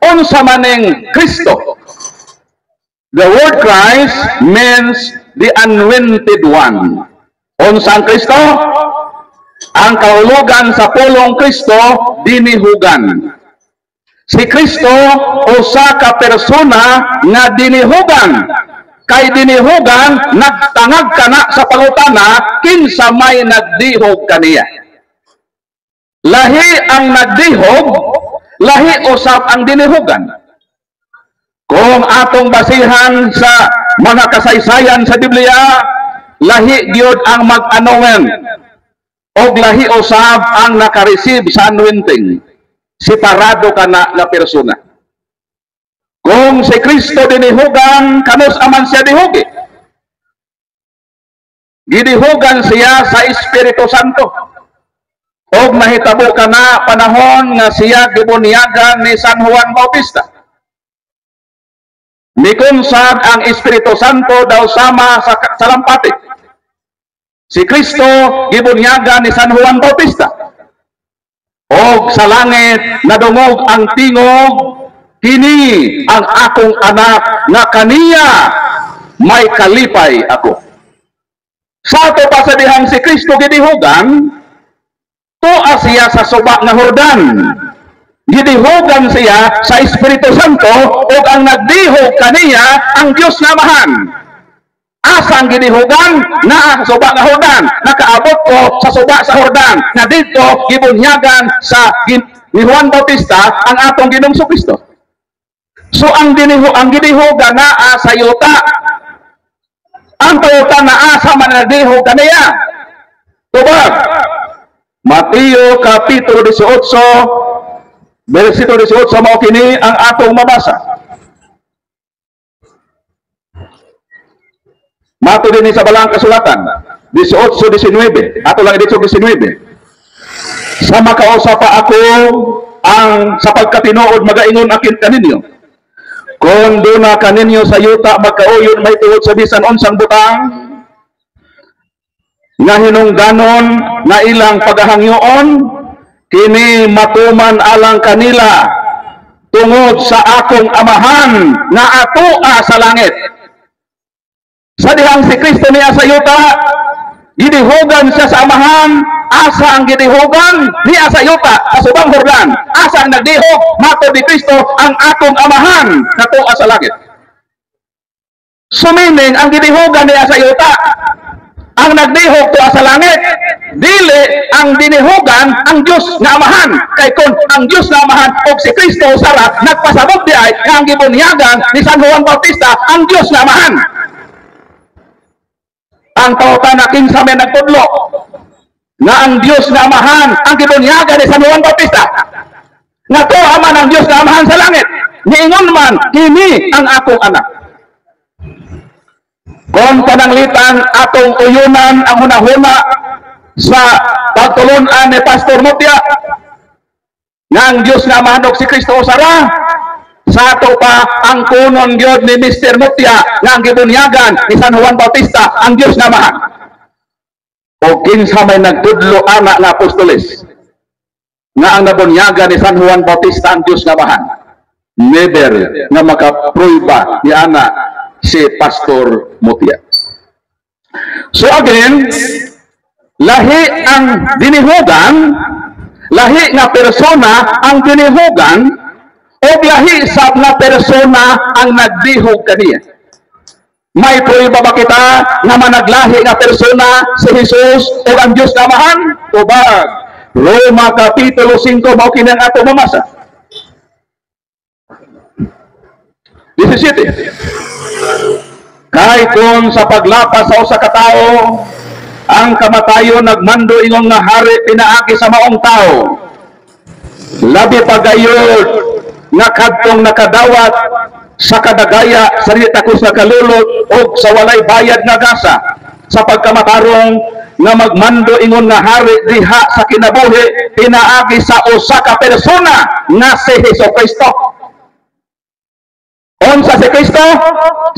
unsa maning Kristo? The word Christ means the anointed one. Unsa ang Kristo? Ang kahulugan sa pulong Kristo dinihugan. Si Kristo usa ka persona nga dinihugan. Kay dinihugan nagtangag kana sa pangutana kinsa may nagdihog kaniya. Lahi ang nagdihog, lahi usab ang dinihugan. Kung atong basihan sa mga kasaysayan sa Biblia, lahi gyud ang mag-anointed og lahi usab ang naka-receive sa anointing. Separado kana na persona. Kung si Kristo dinihugan, kanus aman siya dihugi. Gidihugan siya sa Espiritu Santo. Og mahitabo kana panahon nga siya gibunyagan ni San Juan Bautista. Mikunsad ang Espiritu Santo daw sama sa salampati. Si Kristo gibunyagan ni San Juan Bautista. Og sa langit nadungog ang tingog, kini ang akong anak nga kaniya may kalipay ako. Sa ato pasabihan si Kristo gidihugan, tuwa siya sa suba nga Jordan. Gidihugan siya sa Espiritu Santo ug ang nagdihog kaniya ang Dios nga Amahan. Asang gidihugan na suba nga Jordan, nakaabot ko sa suba sa Jordan, na dito gibunyagan sa ni Juan Bautista ang atong Ginoong Kristo. So ang gidihugan na sa yuta, ang payuta na sa manadihog kaniya. Tubag Mateo kapitulo 18 versikulo 18 mao kini ang atong mabasa. Mato din sa balang kasulatan 18:19. Ato lang dito 19. Sa makausa pa ako ang sa pagkatinuod magaingon akin kaninyo. Kung duna kaninyo sa yuta magkauyon may tuod sa bisan unsang butang nga hinungdanon nga ilang pagahangyoon, kini matuman alang kanila tungod sa akong Amahan nga atoa sa langit. Sa dihang si Kristo niya sa yuta, gidihugan siya sa Amahan. Asa ang gidihugan niya sa yuta sa subang Jordan. Asa ang nagdihog mato ni Kristo ang akong Amahan na atoa sa langit. Sumining ang gidihugan niya sa yuta, ang nagdihog tuwa sa langit, dili ang dinihugan ang Dios nga Amahan. Kay kun ang Dios nga Amahan o si Kristo sara nagpasabot di ay nga ang gibunyagan ni San Juan Bautista ang Dios nga Amahan. Ang tautan na kinsa may nagtudlo nga ang Dios nga Amahan ang gibunyagan ni San Juan Bautista, nga tuwa man ang Dios nga Amahan sa langit, niingon man kini ang akong anak. Kung pananglitan atong uyunan ang hunahuna sa pagtulon-an ni Pastor Mutya nga ang Dios nga Amahan og si Kristo usara, sa ato pa ang kunon gyud ni Mr. Mutya nga ang gibunyagan ni San Juan Bautista ang Dios nga Amahan. O kinsa may nagtudlo ana nga apostoles nga ang nabunyagan ni San Juan Bautista ang Dios nga Amahan, never nga makapruiba ni ana si Pastor Mutya. So again, lahi ang dinihugan, lahi nga persona ang dinihugan, o lahi sab nga persona ang nagdihog kaniya. May prueba ba kita nga managlahi nga persona si Jesus o ang Diyos na amahan? Tubag. Roma Kapitulo 5 mao kini ang ato mamasa. 17. Kay kung sa paglapas sa usa ka tawo ang kamatayon nagmando ingong nga hari pinaagi sa maong tao, labi pa gayud nga kadtong nakadawat sa kadagaya sa takos nga kalulot o sa walay bayad nga gasa sa pagkamatarong nga magmando ingon nga hari diha sa kinabuhi pinaagi sa usa ka persona nga si Hesukristo. Unsa si Kristo?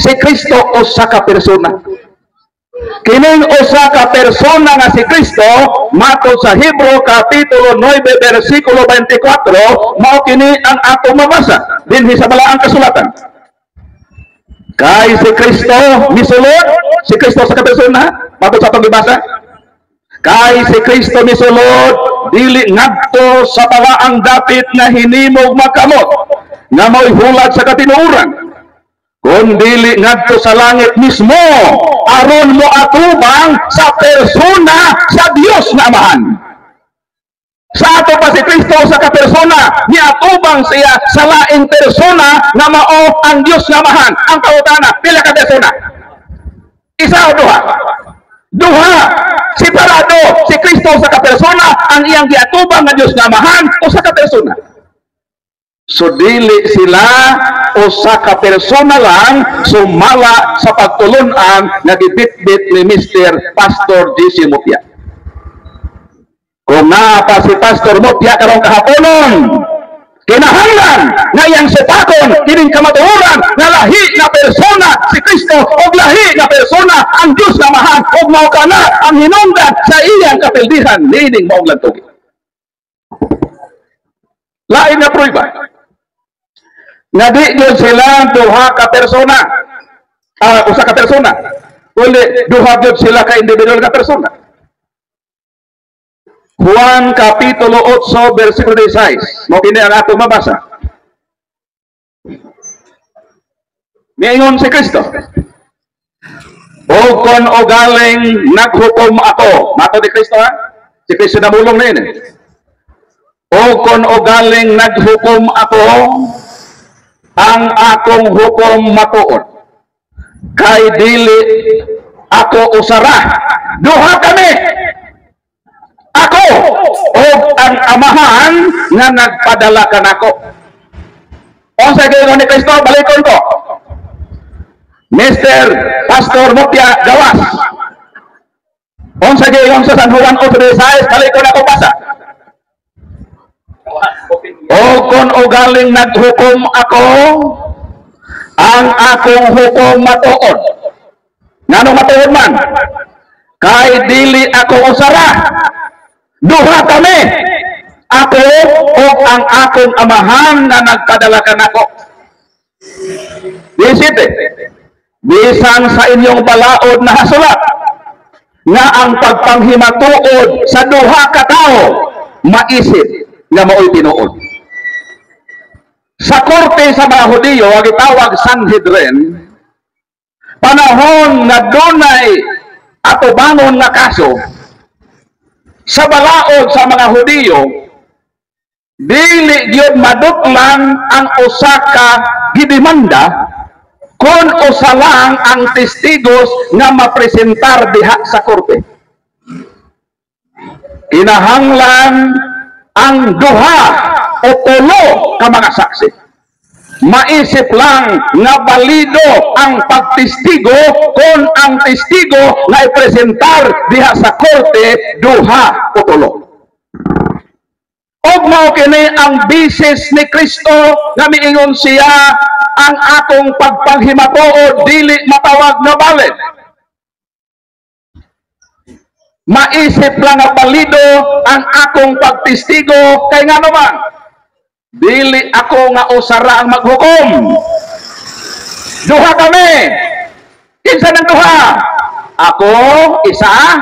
Si Kristo usa ka persona. Kining usa ka persona nga si Kristo matod sa Hebro Kapitulo 9 versikulo 24 mao kini ang ato mabasa dinhi sa balaang kasulatan. Kay si Kristo misulod, si Kristo sa persona, matod sa atong gibasa. Kay si Kristo misulod dili ngadto sa balaang dapit nga hinimog makamot nga mo'y hulad sa katinuoran, kun dili ngadto sa langit mismo aron mo atubang sa persona sa Dios na amahan. Sa ato pa si Kristo sa kapersona, niatubang siya sa laing persona nga mao ang Dios na amahan. Ang pangutana, pila ka persona? Isa o duha? Duha. Separado si Kristo sa kapersona, ang iyang giatubang nga Dios na amahan o sa kapersona. So dili sila o sa kapersona lang sumala sa pagtulunan nga gibitbit ni Mr. Pastor J.C. Mutya. Kung pa si Pastor Mutya karong kahaponon, kinahanglan nga iyang sitakon kining kamatuoran nga lahi na persona si Kristo o lahi na persona ang Diyos na mahal o mao kana ang hinungdan sa iyang kapildihan nining maong lantog. Lain na prueba nga di yun sila duha ka persona, usa ka persona, kundi duha yun sila ka individual ka persona. Juan Kapitulo 8 versikulo 16 mo kini ang ato mabasa. Niingon si Kristo, o kon o galing naghukom ako, mato ni Kristo ha, si Kristo namulong na yun eh. O kon o galing naghukom ako, ang akong hukom matuod, kay dili ako usara, duha kami, ako o ang amahan nga nagpadala kanako. O sa gingon ni Kristo, balikon ko, Mr. Pastor Mutya Gawas, o sa gingon sa San Juan 8:16, balikon ako basa. O kon o galing naghukom ako, ang akong hukom matuod. Nganong matuod man? Kay dili ako usara, duha kami, ako o ang akong amahan na nagpadala kanako. 17. Bisan sa inyong balaod na hasulat nga ang pagpanghimatuod sa duha ka tawo maisip nga mao'y tinuod. Sa korte sa mga Hudiyo, ang itawag Sanhedrin, panahon na dunay atubangon nga kaso, sa balaod sa mga Hudiyo, dili gyud maduklan ang usa ka gidemanda kun usa lang ang testigos nga mapresentar diha sa korte. Kinahanglan ang duha o tulo ka mga saksi. Maisip lang nga balido ang pagtestigo kung ang testigo na ipresentar diha sa korte duha o tulo. Og mao kini ang bisis ni Kristo nga miingon siya, ang akong pagpanghimatuod dili matawag na balit. Maisip lang nga balido ang akong pagtestigo kay nga naman dili ako nga usara ang maghukom. Duha kami. Kinsa ng duha? Ako, isa,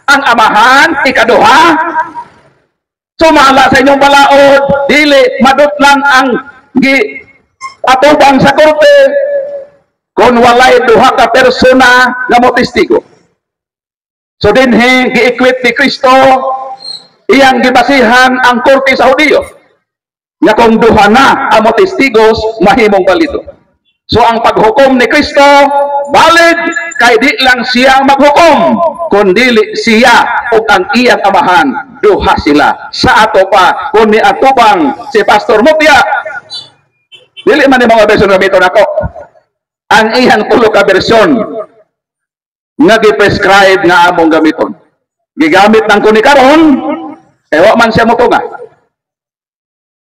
ang amahan, ikaduha. Sumala sa inyong balaod, dili madutlan ang gi atubang sa korte kung walay duha ka persona nga mo testigo. So dinhi gi-equip ni Kristo iyang gibasihan ang korte sa Hudiyo nga kung duha na ang mga testigos mahimong balido. So ang paghukom ni Kristo valid kay di lang siya ang maghukom kundi siya ug ang iyang amahan, duha sila. Sa ato pa kun ni atubang si Pastor Mutya dili man ni mga bersyon na mito nako ang iyang tulo ka bersyon nga gi-prescribe nga among gamiton. Gigamit ng kuni karon wa man siya motunga.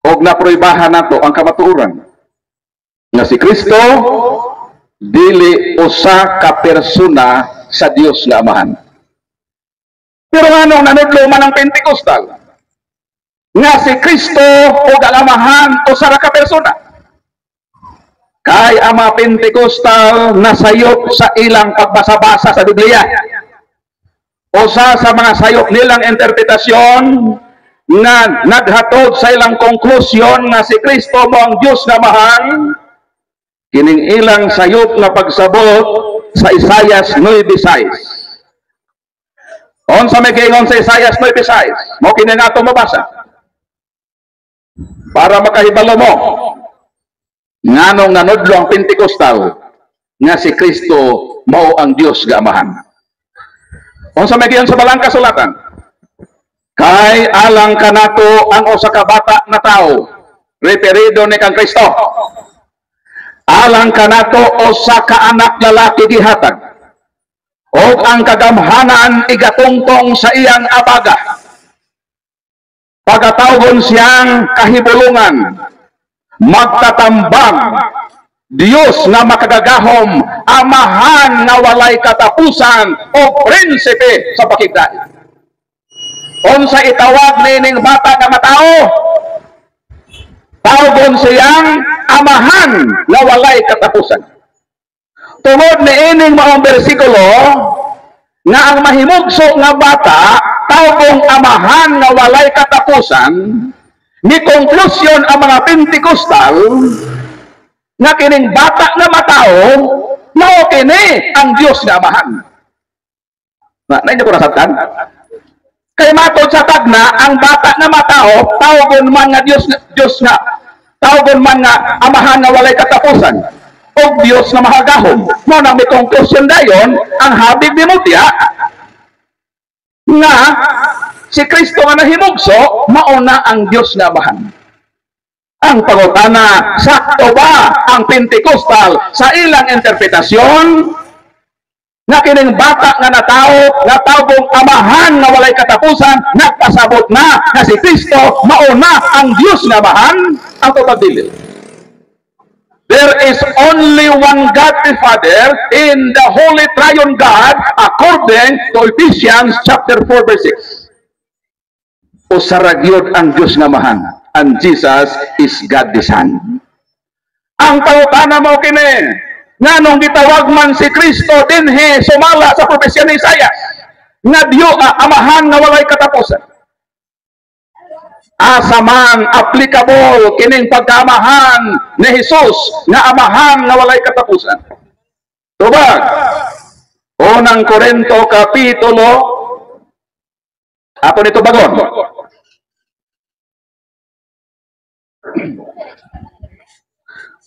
Og naproybahan nato ang kamatuoran nga si Kristo dili usa ka persona sa Dios nga Amahan. Pero nganong nanudlo man ang Pentecostal nga si Kristo og ang Amahan usa ra ka persona? Kay ang mga Pentecostal nasayop sa ilang pagbasa-basa sa Biblia. Usa sa mga sayop nilang interpretasyon nga naghatod sa ilang konklusyon nga si Kristo mo ang Diyos na mahal, kining ilang sayop nga pagsabot sa Isaias 9:6. Unsa may giingon sa Isaias 9:6? Mo kini nga atong mabasa para makahibalo mo nganong nanudlo ang Pentecostal nga si Kristo mao ang Dios nga Amahan. Unsa may giingon sa balang kasulatan? Kay alang kanato ang usa ka bata na tao, referido ni kang Kristo. Alang kanato usa ka anak lalaki gihatag, o ang kagamhanan igatungtong sa iyang abaga. Pagatawgon siyang kahibulungan, magtatambang, Dios nga makagagahom, amahan nga walay katapusan, o prinsipe sa pakigdait. Unsa itawag nining bata nga matao? Tawgon siyang amahan nga walay katapusan. Tungod ni ining mga bersikulo nga ang mahimugso nga bata tawgong amahan nga walay katapusan, ni konklusyon ang mga Pentecostal nga kining bata nga matao mao kini ang Dios nga Amahan. Na ko nasabtan? Kay matod sa tagna ang bata nga matao tawgon man nga Dios nga tawgon man nga amahan nga walay katapusan o Dios nga mahagahom. Mo nang may konklusyon dayon ang habig ni Mutya nga si Kristo nga nahimugso mao na ang Dios nga Amahan. Ang pangutana, sakto ba ang Pentecostal sa ilang interpretasyon nga kining bata nga natao nga tawgong amahan nga walay katapusan nagpasabot na nga si Kristo mao na ang Dios nga Amahan? Ang pagdili. There is only one God the Father in the Holy Triune God according to Ephesians chapter 4 verse 6. Usa ra gyud ang Dios nga Amahan, and Jesus is God the Son. Ang pangutana mo kini, nganong gitawag man si Kristo dinhi sumala sa propesya ni Isaias nga Dios amahan nga walay katapusan? Asa man applicable kining pagkaamahan ni Jesus nga amahan nga walay katapusan? Tubag unang Korinto kapitulo ato nito bagon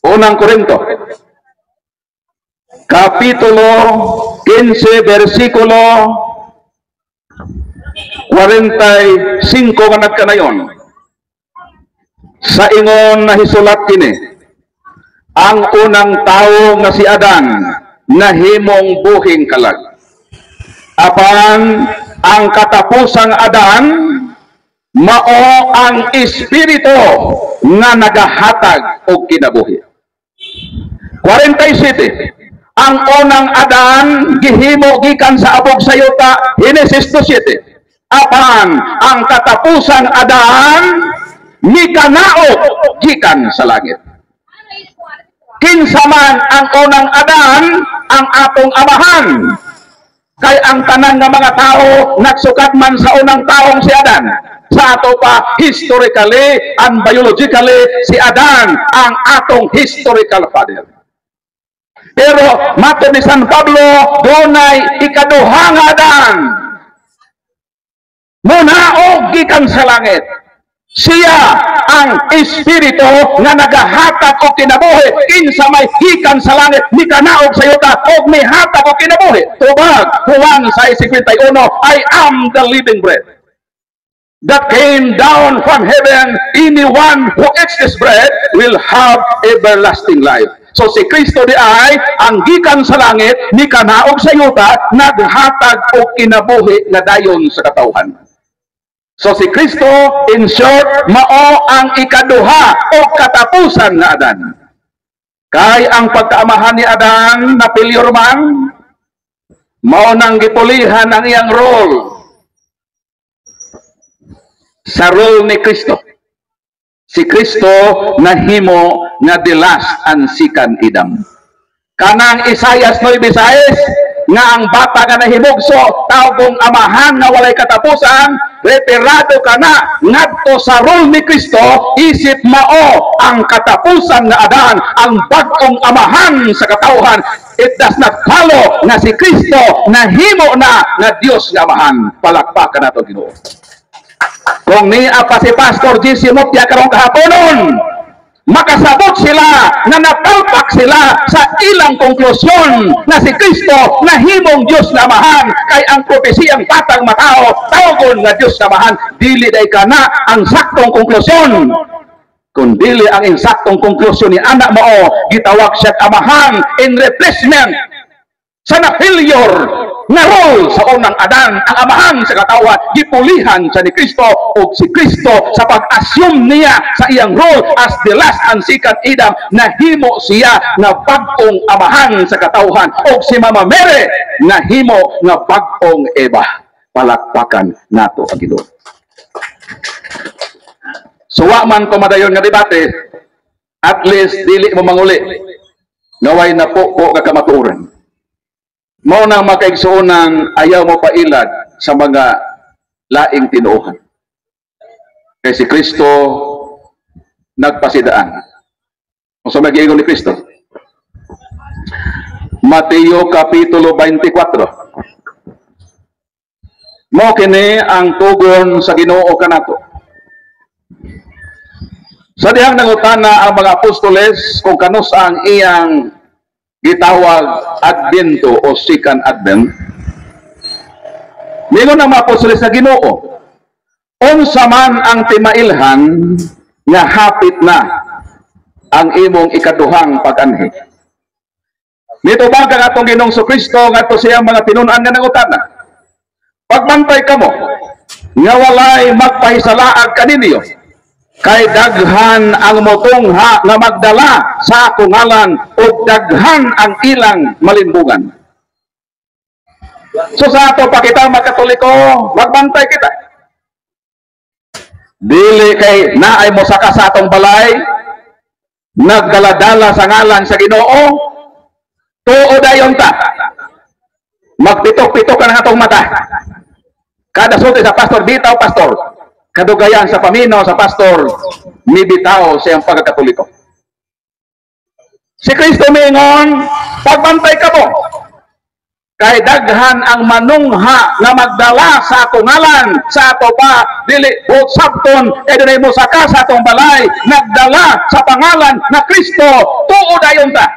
unang Korinto kapitulo 15 versikulo 45 nga nagkanayon. Sa ingon na hisulat kini, ang unang tao nga si Adan nahimong buhing kalag. Apan ang katapusang Adan mao ang espiritu nga nagahatag og kinabuhi. 47. Ang unang Adan gihimo gikan sa abog sa yuta, Henesis 2:7. Apan ang katapusang Adan mikanaog gikan sa langit. Kinsa man ang unang Adan, ang atong amahan. Kay ang tanan nga mga tao nagsukat man sa unang taong si Adan. Sa ato pa, historically and biologically, si Adan ang atong historical father. Pero matod ni San Pablo, dunay ikaduhang Adan. Muna og gikan sa langit. Siya ang espiritu nga nagahatag og kinabuhi kinsa may gikan sa langit ni kanaog sa yuta og may hatag og kinabuhi. Tubag Juan 6:51, I am the living bread that came down from heaven. Anyone who eats this bread will have everlasting life. So si Kristo di ay ang gikan sa langit ni kanaog sa yuta naghatag og kinabuhi nga dayon sa katawhan. So si Kristo, in short, mao ang ikaduha o katapusan na Adan. Kay ang pagkaamahan ni Adan na failure man, mao nang gipulihan ang iyang role sa role ni Kristo. Si Kristo nahimo nga the last and second Adam. Kanang Isaias 9:6 nga ang bata nga nahimugso tawgong amahan nga walay katapusan, retirado ka na ngadto sa role ni Kristo, isip mao ang katapusan nga Adan, ang bag-ong amahan sa katawhan. It does not follow na si Kristo nahimo na nga Dios nga amahan. Palakpakan nato Ginoo. Kung niya pa si Pastor G.C. Mutya karong kahaponon, makasabot sila na napalpak sila sa ilang konklusyon na si Kristo nahimong Diyos na amahan, kay ang propesiyang patang matao tawgon nga Diyos na amahan. Dili day kana ang saktong konklusyon, kundili ang insaktong konklusyon ni anak mao gitawag siya amahan in replacement sa na-failure nga role sa unang Adan. Ang amahan sa katawan gipulihan sa ni Kristo, o si Kristo sa pag-assume niya sa iyang role as the last and second Adam, nahimo siya nga bag-ong amahan sa katawhan, o si Mama Mary nahimo nga bag-ong Eva. Palakpakan nato ang Ginoo. Suwa man pamadayon nga debate, at least dili mo manguli naway na po ka kamatuoran. Mao nang makaigsuonan ayaw mo pailad sa mga laing tinuohan. Kay si Kristo nagpasidaan. Kung sa mag-iingon ni Kristo, Mateo Kapitulo 24. Mao kini ang tugon sa Ginoo kanato. Sa dihang nangutana ang mga apostoles kung kanus ang iyang gitawag Advento o second Advent, mingon ang mga apostoles sa Ginoo, unsa man ang timailhan nga hapit na ang imong ikaduhang pag-anhi. Nito ba kang atong Ginoong Kristo ngadto siyang mga tinun-an nga nangutana, pagmantay kamo nga walay magpahisalaag kaninyo, kay daghan ang motungha nga magdala sa akong ngalan o daghan ang ilang malimbungan. So sa ato pa kita magkatoliko, magbantay kita. Dili kay naay mo saka sa atong balay, nagdaladala sa ngalan sa Ginoo, tuod ayon ta. Magpitok-pitok ang atong mata. Kada sulti sa pastor, bitaw pastor. Kadugayan sa paminaw sa pastor, mibitaw siyang pagkakatoliko. Si Kristo mingon, pagbantay ka mo, kay daghan ang manungha na magdala sa akong ngalan, sa ato pa, dili bot sabton, dinay mo saka sa atong balay, nagdala sa pangalan na Kristo, tuod ayon ta.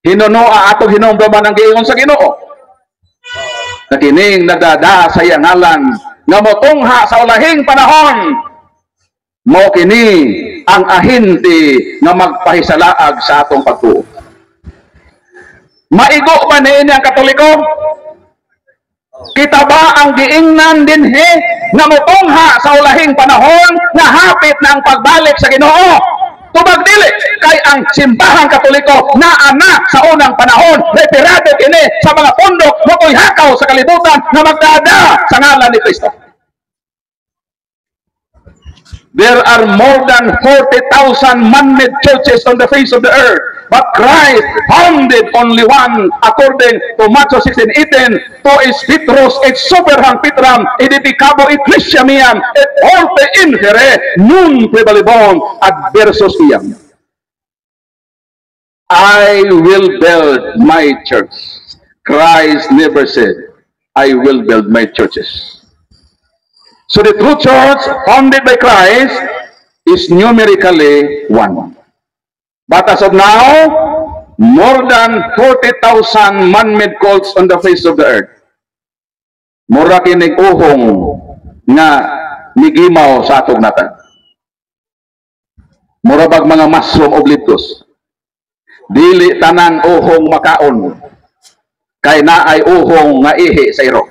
Hinunoa atong hinumduman ang giingon sa Ginoo, na kining nagdada sa iyang ngalan, nga motungha sa ulahing panahon, mo kini ang ahinti nga magpahisalaag sa atong pagtuo. Maigo ba niini ang Katoliko? Kita ba ang giingnan dinhi nga motungha sa ulahing panahon nga hapit na ang pagbalik sa Ginoo? Tubag dili, kay ang simbahang Katoliko na anak sa unang panahon, retirado kini sa mga pundok, motoy hakaw sa kalibutan na magdada sa ngalan ni Kristo. There are more than 40,000 man-made churches on the face of the earth. but Christ founded only one, according to Matthew 16:18, to is Petrus et superhang Petram, edificabo ecclesia miam, et orte infere, nun prevalibon adversus iam. I will build my church. Christ never said, I will build my churches. So the true church founded by Christ is numerically one. But as of now, more than 40,000 man-made cults on the face of the earth. Mura kinig uhong nga migimaw sa atong natan. Mura bag mga mushroom of litos. Dili tanan uhong makaon. Kay naay uhong nga ihi sa iro.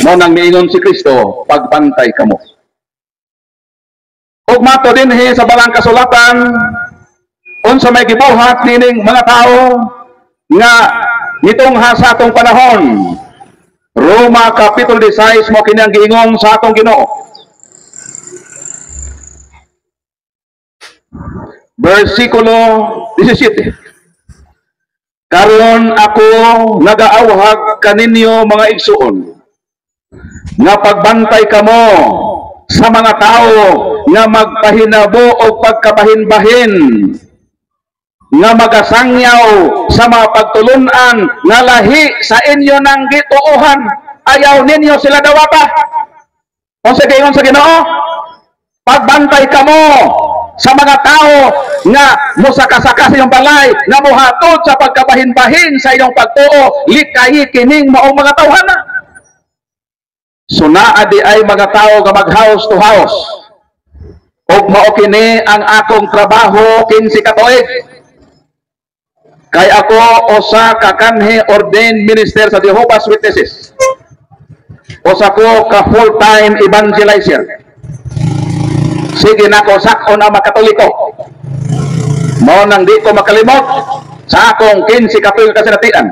Mo nang miingon si Kristo, pagbantay kamo. Ug mato dinhi sa balang kasulatan, unsa may gibuhat nining mga tao nga nitungha sa atong panahon. Roma Kapitulo 16 mo kini ang giingong sa atong Ginoo. Versikulo 17. Karon ako nagaawhag kaninyo mga igsuon nga pagbantay kamo sa mga tao nga magpahinabo o pagkabahin-bahin nga magasangyaw sa mga pagtulunan nga lahi sa inyo ng gituohan. Ayaw ninyo sila dawata. Kung sa gayon sa Ginoo, pagbantay kamo sa mga tao nga musakasaka sa inyong balay, nga muhatod sa pagkabahin-bahin sa inyong pagtuo, likayi kining maong mga tawhana. So naadi ay mga tao nga mag-house to house. Og mao kini ang akong trabaho kinsi ka tuig. Kay ako usa ka kanhi ordained minister sa Jehovah's Witnesses. Usa ko ka full-time evangelizer. Sige na ko sakon ang makatoliko. Mao nang di ko makalimot sa akong 15 katuig kasinatian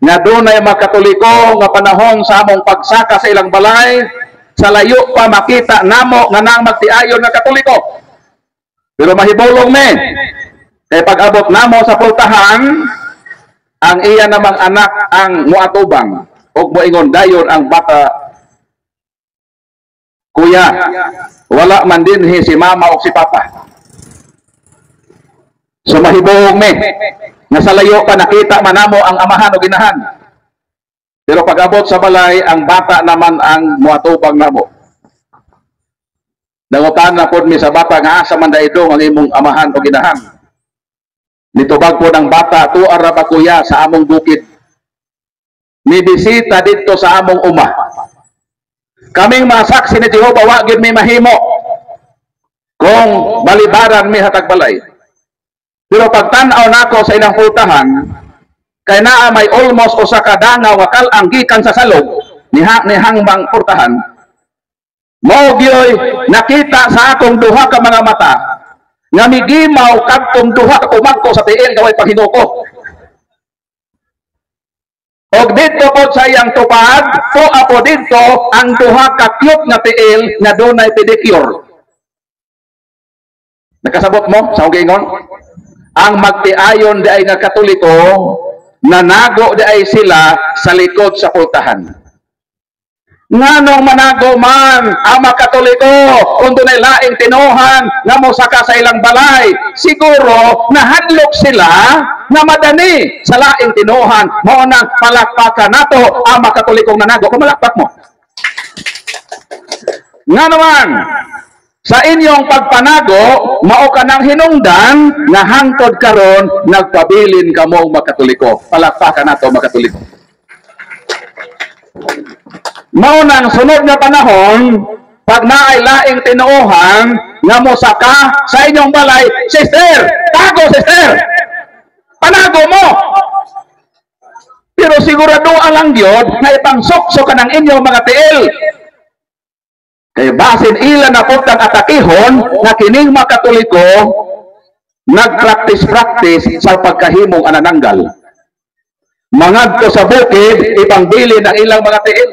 nga dunay makatoliko nga panahon sa among pagsaka sa ilang balay, sa layo pa makita namo nga nang magtiayon nga katoliko. Pero mahibulong me kay pag-abot namo sa pultahan, ang iya namang anak ang muatubang ug moingon dayon ang bata, kuya, wala man dinhi si mama o si papa. So mahibong me nga sa layo pa nakita man namo ang amahan o ginahan. Pero pag-abot sa balay, ang bata naman ang muatubang namo. Dangutan na pod mi sa bata nga asa man daidong ang imong amahan o ginahan. Nitubag po ng bata, tuar ra ba kuya sa among bukid. Ni bisita dito sa among uma. Kaming mga saksi ni Jehova, wa gyud mi mahimo kung balibaran mi hatag balay. Pero pagtan-aw nako sa ilang pultahan, kay naa may almost usa ka dangaw nga kal-ang gikan sa salog ni hangbang pultahan. Mao gyoy nakita sa akong duha ka mga mata nga migimaw kadtong duha ka kumagko sa tiil gaway paghinuko. Og dito po sa iyang tupad, po apo dito ang duha ka cute nga tiil nga dunay pedicure. Nakasabot mo sa akong giingon? Ang magtiayon di ay nga Katoliko, nanago di ay sila sa likod sa pultahan. Nganong manago man ang mga Katoliko kung dunay laing tinuhan nga mosaka sa ilang balay? Siguro nahadlok sila na madani sa laing tinuhan. Mao nang palakpakan nato ang mga Katolikong nanago. Kumalakpak mo. Nga naman, sa inyong pagpanago, mao ka ng hinungdan nga hangtod karon nagpabilin kamo mga Katoliko. Palakpakan nato mga Katoliko. Mao nang sunod nga panahon, pag naay laing tinuohan nga mosaka sa inyong balay, sister, tago sister, panago mo. Pero sigurado lang gyud na ipangsukso ka ng inyong mga tiil. Kay basin ila na po kang atakihon na kining mga Katoliko nagpractice sa pagkahimong anananggal. Mangadto sa bukid, ipangbili ng ilang mga tiil.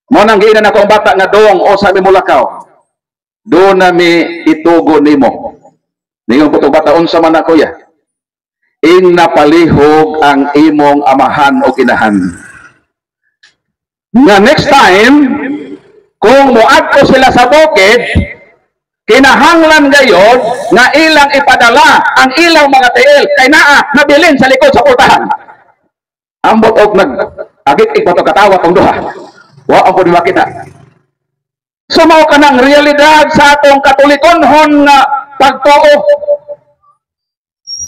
Mo nang giinan ako ang bata nga dong o sa mi mulakaw. Do na mi itugo nimo. Ningon po bataon sa man ako ya. Ing napalihog ang imong amahan o kinahan. Nga next time, kung muadto sila sa bukid, kinahanglan gayon nga ilang ipadala ang ilang mga tiil kay naa nabilin sa likod sa pultahan. Ambot og nag-agit bato katawa tong duha. Wa ang pud makita. So mao kanang realidad sa atong katolikonhon nga pagtuo.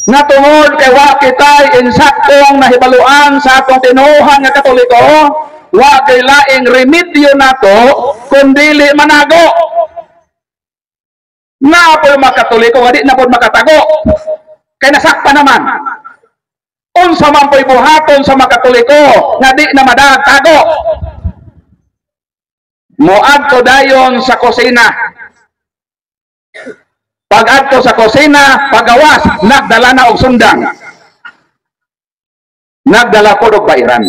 Nga tungod kay wa kitay insaktong nahibaluan sa atong tinuohan nga Katoliko, wa kay laing remedyo nato kundili manago. Na po mga Katoliko nga di na po makatago. Kay nasakta naman. Unsa man po'y buhaton sa mga Katoliko nga di na madatago. Moadto dayon sa kusina. Pag-adto sa kusina, pagawas, nagdala na og sundang. Nagdala po og bairan.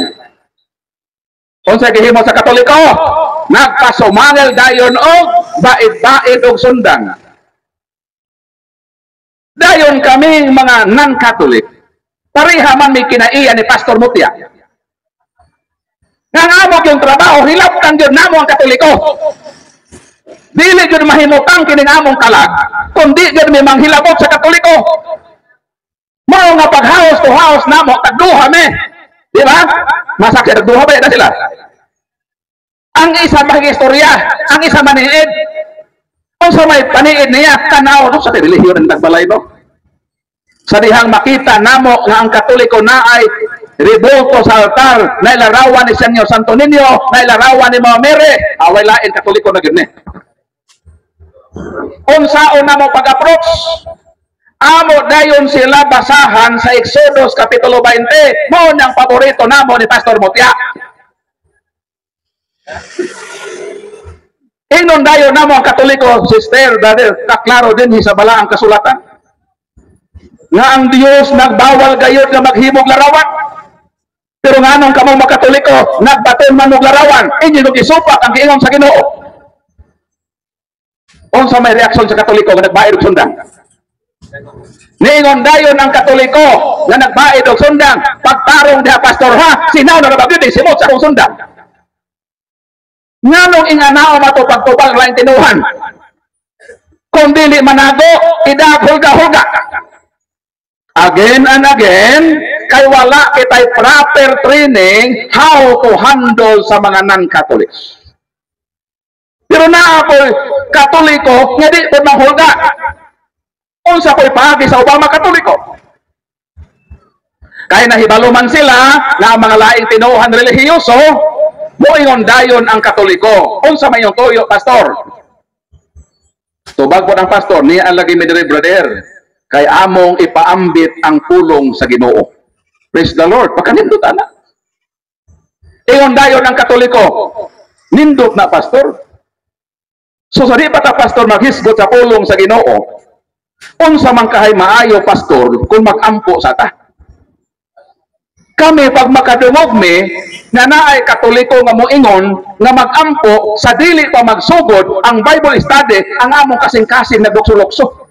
Unsa gihimo sa Katoliko? Nagpasumangel dayon og bait-bait og sundang. Dayon kaming mga non-Catholic, pareha man may kinaiya ni Pastor Mutya. Nangamog yung trabaho, hilaptan yun namo ang Katoliko. Dili yun mahimutang kining among kalag, kundi yun may manghilabot sa Katoliko. Mao nga pag-house to house namo, tagduha me. Di ba? Masaksi, tagduha ba na sila? Ang isa mag-istorya, ang isa maniid. Kung sa may paniid niya, tanaw no, sa relihiyon ng nagbalay no? Sa dihang makita namo nga ang Katoliko na ay rebulto sa altar, na ilarawan ni Senyor Santo Niño, na ilarawan ni Mama Mary, away lain Katoliko na gini. Unsaon na mo pag-approach, amo dayon sila basahan sa Exodus Kapitulo 20, mo niyang paborito namo ni Pastor Mutya. Ingnon dayon namo ang Katoliko, sister, brother, kaklaro din sa bala ang kasulatan. Nga ang Diyos nagbawal gayud nga maghimog larawan. Pero nga nung kamong makatoliko, nagbaton man og larawan, inyo nung isupak ang giingon sa Ginoo. Unsa may reaksyon sa Katoliko nga nagbaid og sundang? Niingon dayon ang Katoliko nga nagbaid og sundang, pagtarong diha pastor ha, sinaw na nabagyo din simot sa akong sundang. Nga nung inganao matupag-tupag laing tinuhan. Kung dili manago, idahulga-hulga. Again and again, kay wala kitay proper training how to handle sa mga non-Catholics. Pero naa po Katoliko nga di po mahulga. Unsa po'y pagi sa ubang mga Katoliko. Kaya nahibalo man sila na ang mga laing tinuohan relihiyoso, moingon dayon ang Katoliko. Unsa may yung tuyo, pastor? Tubag po ng pastor, niya ang lagi medre brother. Kay among ipaambit ang pulong sa Ginoo. Praise the Lord. Pagkanindot ana. Ingon dayon ang Katoliko. Nindot na pastor. So sa di pa ta pastor maghisgot sa pulong sa Ginoo. Unsa man kahay maayo pastor kung magampo sa ta. Kami pag makadungog mi nga naay Katoliko nga moingon nga magampo sa dili pa magsugod ang Bible study ang among kasing-kasing nagdukso-lukso.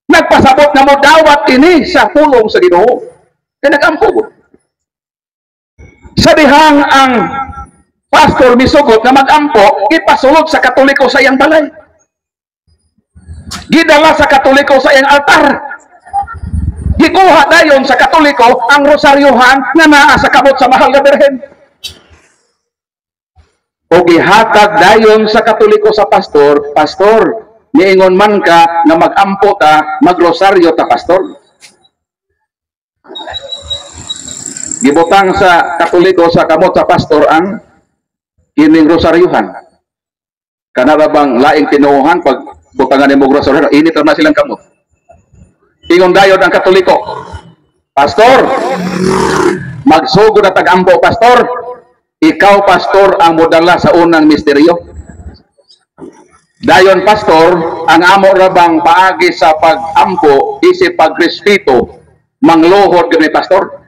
Nagpasabot na mo dawat ini sa pulong sa Ginoo. Kaya nag-ampo. Sa dihang ang pastor misugot na mag-ampo, ipasulod sa Katoliko sa iyang balay. Gidala sa Katoliko sa iyang altar. Gikuha dayon sa Katoliko ang rosaryuhan na naa sa kabot sa mahal na Birhen. O gihatag dayon sa Katoliko sa pastor, pastor, niingon man ka na mag-ampo ta, magrosaryo ta pastor. Gibutang sa Katoliko sa kamot sa pastor ang kining rosaryuhan. Kana bang laing tinuohan pag butangan ni mo rosaryo, init na silang kamot. Ingon dayon ang Katoliko, pastor, magsugod na tag-ampo pastor, ikaw pastor ang modala sa unang misteryo. Dayon pastor, ang amo rabang paagi sa pag-ampo isip pagrespeto mangluhod gani pastor.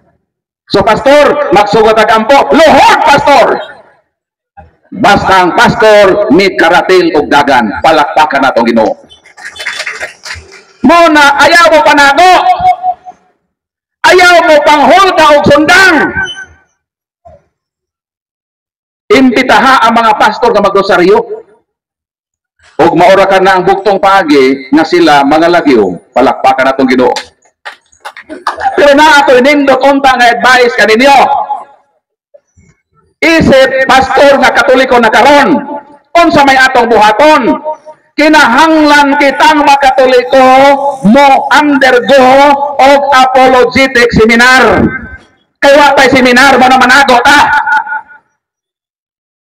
So pastor, magsugod tag-ampo, luhod pastor. Basta ang pastor ni karatil og dagan, palakpakan natong Ginoo. mo na ayaw mo panago, ayaw mo panghulga og sundang. Imbitaha ang mga pastor nga magrosaryo. Og maura ka na ang buktong paagi nga sila mga lagyo, palakpakan natong Ginoo. Pero na ato inindot unta nga advice kaninyo. Isip pastor nga Katoliko na karon, unsa may atong buhaton? Kinahanglan kitang makatoliko mo undergo og apologetic seminar. Kay wa tay seminar mo na manago ta.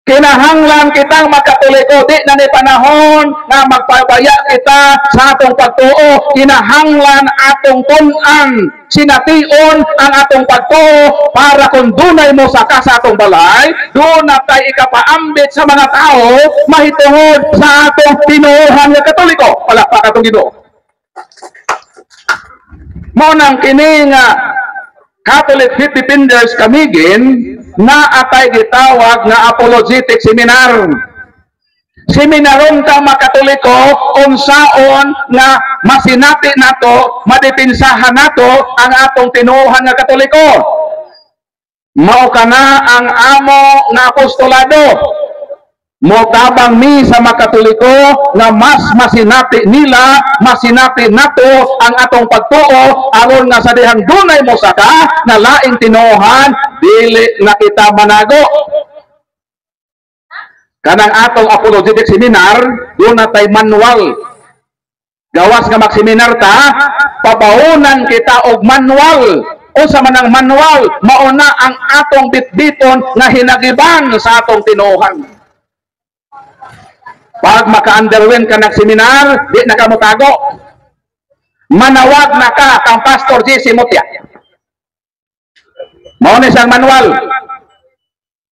Kinahanglan kitang makatoliko, di na ni panahon na magpabaya kita sa atong pagtuo. Kinahanglan atong tun-an, sination ang atong pagtuo para kung dunay mo saka sa atong balay, doon na tayo ikapaambit sa mga tao mahitungod sa atong tinuohan nga Katoliko. Palakpak atong Ginoo. Mo nang kini nga Catholic Faith Defenders kamigin na atay gitawag nga apologetic seminar. Seminaron ka makatoliko unsaon nga masinati nato, madipinsahan nato ang atong tinuohan nga Katoliko. Mao kana ang amo nga apostolado. Motabang mi sa makatoliko na mas masinati nila, masinati nato ang atong pagtuo aron nga sa dihang dunay mo saka na laing tinuohan dili na kita manago. Kanang atong apologetic seminar, doon na tay manual. Gawas nga magseminar ta, pabaunan kita og manual. Unsa man ang manual, mauna ang atong bitbiton nga hinagiban sa atong tinuohan. Pag maka-underwent ka ng seminar, di na ka mutago. Manawag na ka kang Pastor J.C. Mutya. Mao ni siyang manual.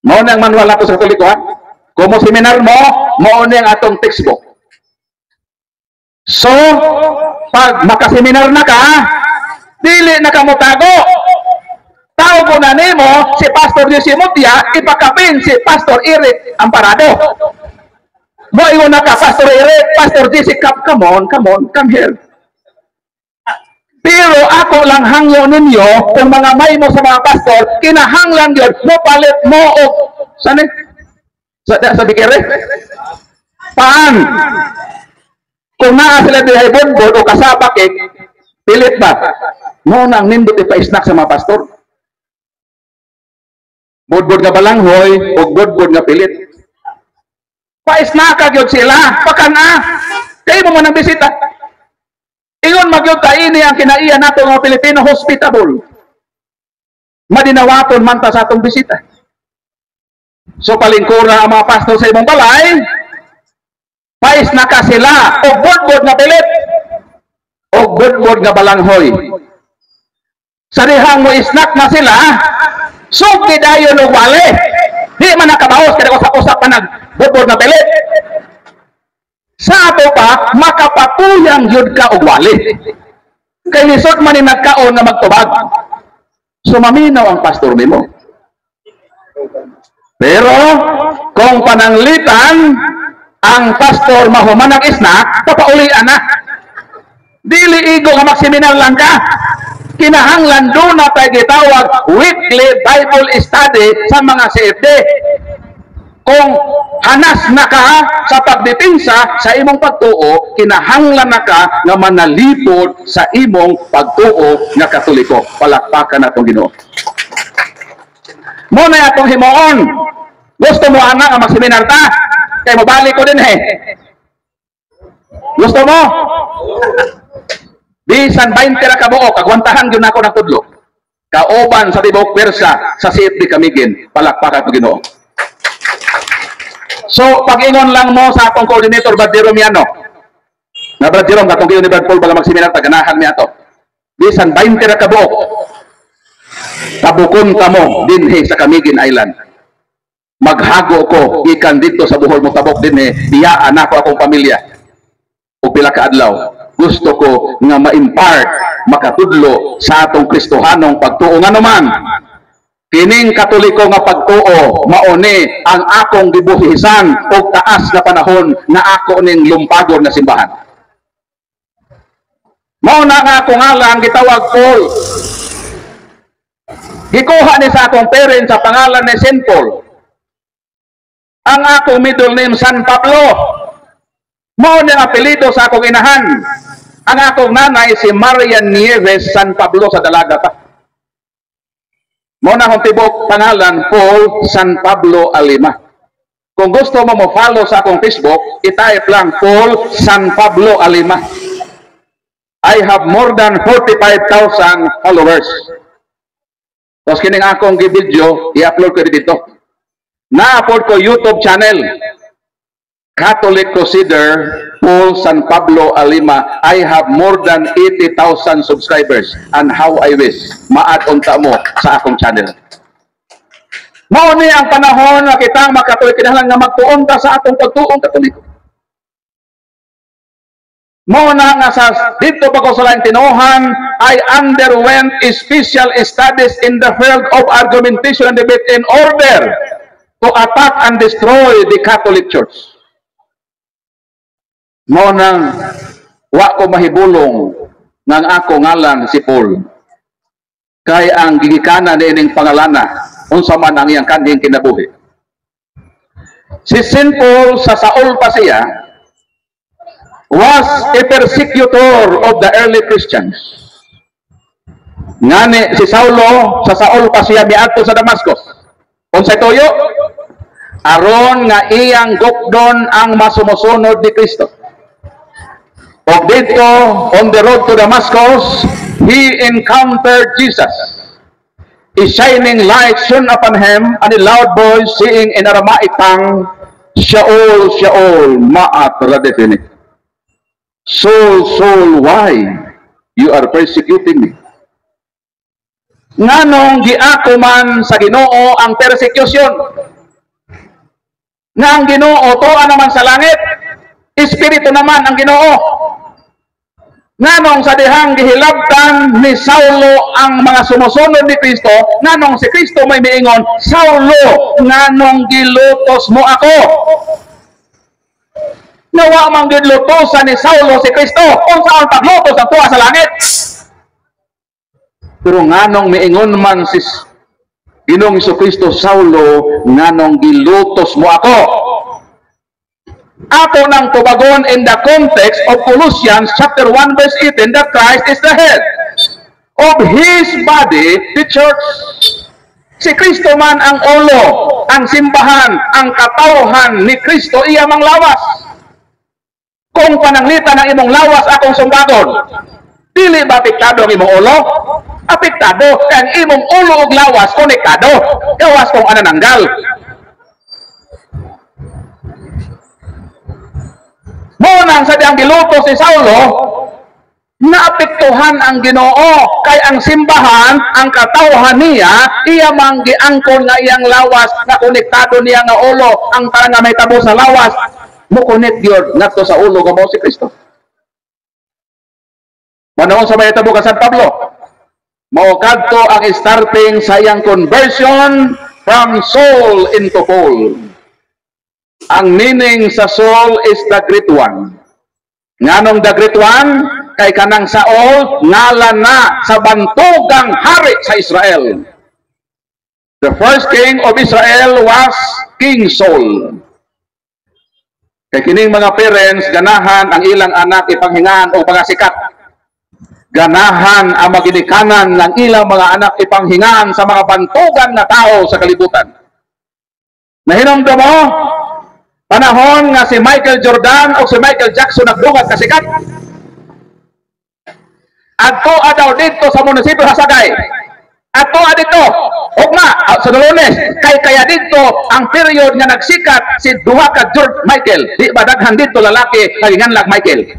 Mao ni ang manual nato sa Katoliko, ha? Kung mo seminar mo, mao ni ang atong textbook. So, pag makaseminar na ka, dili na ka mutago. Tao ko na nimo si Pastor J.C. Mutya, ipakapin si Pastor Eric Amparado. Mo ingon na ka, Pastor Eric, Pastor J.C. Come on, come here. Pero ako lang hangyo ninyo, kung mga may mo sa mga pastor, kinahanglan yun, mo palit mo o, saan eh? Sa bikere? Paan? Kung naa sila dihay bonbon o kasabak eh, pilit ba? Mo nang nindot ipa-snack sa mga pastor. Bodbod nga balanghoy o bodbod nga pilit. Pa-snack yun sila, pakana. Kaya mo nang bisita. Ingon magyud kaini ang kinaiya nato nga Pilipino hospitable. Madinawaton man ta sa atong bisita. So palingkura ang mga pastor sa imong balay, pais na ka sila og bodbod nga pilit og bodbod nga balanghoy. Sa dihang mo snack na sila, sugdi dayon og wale. Di man nakabaos kada usap-usap pa nag bodbod nga pilit. Sa ato pa, makapatuyang yun ka og wali. Kay lisod man ni nagkaon nga magtubag. So maminaw ang pastor nimo. Pero kung pananglitan ang pastor mahuman nag-snack, papaulian na. Dili igo nga magseminar lang ka. Kinahanglan doon na tayo gitawag weekly Bible study sa mga CFD. Kung hanas na ka sa pagdipinsa sa imong pagtuo, kinahanglan na ka nga manalipod sa imong pagtuo nga Katoliko. Palakpakan natong Ginoo. Mo na atong himuon. Gusto mo ana nga magseminar ta? Kay mabalik ko din Gusto mo? Bisan 20 ra ka buok, agwantahan gyud nako ng tudlo. Kaoban sa tibok persa sa CFD kamigin. Palakpakan natong Ginoo. So, pag-ingon lang mo sa akong coordinator, Brad Jerome Miano. Na Brad Jerome, katong kayo ni Brad Paul, baga magseminar, taganahan niya ito. Bisan 20 ra ka buok. Tabukon ka mo, dinhe sa Camiguin Island. Maghago ko, ikan dito sa buhol mo tabok dinhe, biyaan ako akong pamilya. O pila ka adlaw. Gusto ko nga ma-impart, makatudlo sa atong Kristohanong pagtuo nga naman. Kining Katoliko nga pagtuo mauni ang akong gibuhisan og taas na panahon na ako ning lumpagon na simbahan. Mao na nga akong ngalan gitawag Paul. Gikuha ni sa akong parents sa pangalan ni Saint Paul. Ang akong middle name San Pablo. Mao ni ang apelyido sa akong inahan. Ang akong nanay si Marian Nieves San Pablo sa dalaga pa. Mao na akong tibok pangalan Paul San Pablo Alima. Kung gusto mo mo-follow sa akong Facebook, i-type lang Paul San Pablo Alima. I have more than 45,000 followers. Tapos kining akong video, i-upload ko dito. Na-upload ko YouTube channel. Catholic Crusader Paul San Pablo Alima. I have more than 80,000 subscribers. And how I wish ma-add unta mo sa akong channel. Mao ni ang panahon na kitang makatuloy kinahanglan nga magtuon ta sa atong pagtuong Katoliko. Mao na nga sa dito pa ko sa laing tinuhan, I underwent special studies in the field of argumentation and debate in order to attack and destroy the Catholic Church. Mao nang wa ko mahibulong ng ako ngalan si Paul. Kay ang gigikanan niining pangalana unsa man ang iyang kanhing kinabuhi. Si Saint Paul sa Saul pa siya was a persecutor of the early Christians. Ngani si Saulo sa Saul pa siya miadto sa Damascus. Unsay toyo? Aron nga iyang gukdon ang masumusunod ni Kristo. Og dito on the road to Damascus, he encountered Jesus. A shining light shone upon him, and a loud voice saying in Aramaic tongue, Shaul, Shaul, ma'at radefini. Saul, Saul, why you are persecuting me? Nganong giako man sa Ginoo ang persecution? Nga ang Ginoo tuwa naman sa langit, Espiritu naman ang Ginoo. Nganong sa dihang gihilabtan ni Saulo ang mga sumusunod ni Kristo, nganong si Kristo may miingon, Saulo, nganong gilutos mo ako? Nawa mang gidlutosan ni Saulo si Kristo kung saan paglutos ang tuwa sa langit. Pero nganong miingon man si Ginoong Kristo, Saulo, nganong gilutos mo ako? Ako nang tubagon in the context of Colossians chapter 1 verse 18 that Christ is the head of His body, the church. Si Kristo man ang ulo, ang simbahan, ang katawhan ni Kristo, iya mang lawas. Kung pananglitan ng imong lawas akong sumbagon, dili ba apektado ang imong ulo? Apektado kang imong ulo ug lawas konektado. Gawas kung anananggal. Munang sa diyang gilutos si Saulo, naapektuhan ang Ginoo kay ang simbahan, ang katawhan niya, iya mang giangkon nga iyang lawas na konektado niya nga ulo, ang parang nga may tabo sa lawas, mo-connect yun ngadto sa ulo nga mao si Kristo. Manahon sa may tabo ka San Pablo, mao kadto ang starting sa iyang conversion from Saul into Paul. Ang meaning sa Saul is the great one. Nganong the great one? Kay kanang Saul, ngalan na sa bantugang hari sa Israel. The first king of Israel was King Saul. Kay kining mga parents, ganahan ang ilang anak ipanghingaan o mga sikat. Ganahan ang maginikanan ng ilang mga anak ipanghingaan sa mga bantugan na tao sa kalibutan. Nahinomdo mo? Panahon nga si Michael Jordan o si Michael Jackson nagdungat kasikat. Adto daw dito sa munisipyo sa Sagay. Adto dito, ugma sa Lunes, kaya dito ang period nga nagsikat si duha ka George Michael. Di ba daghan dito lalaki kalinganlag Michael.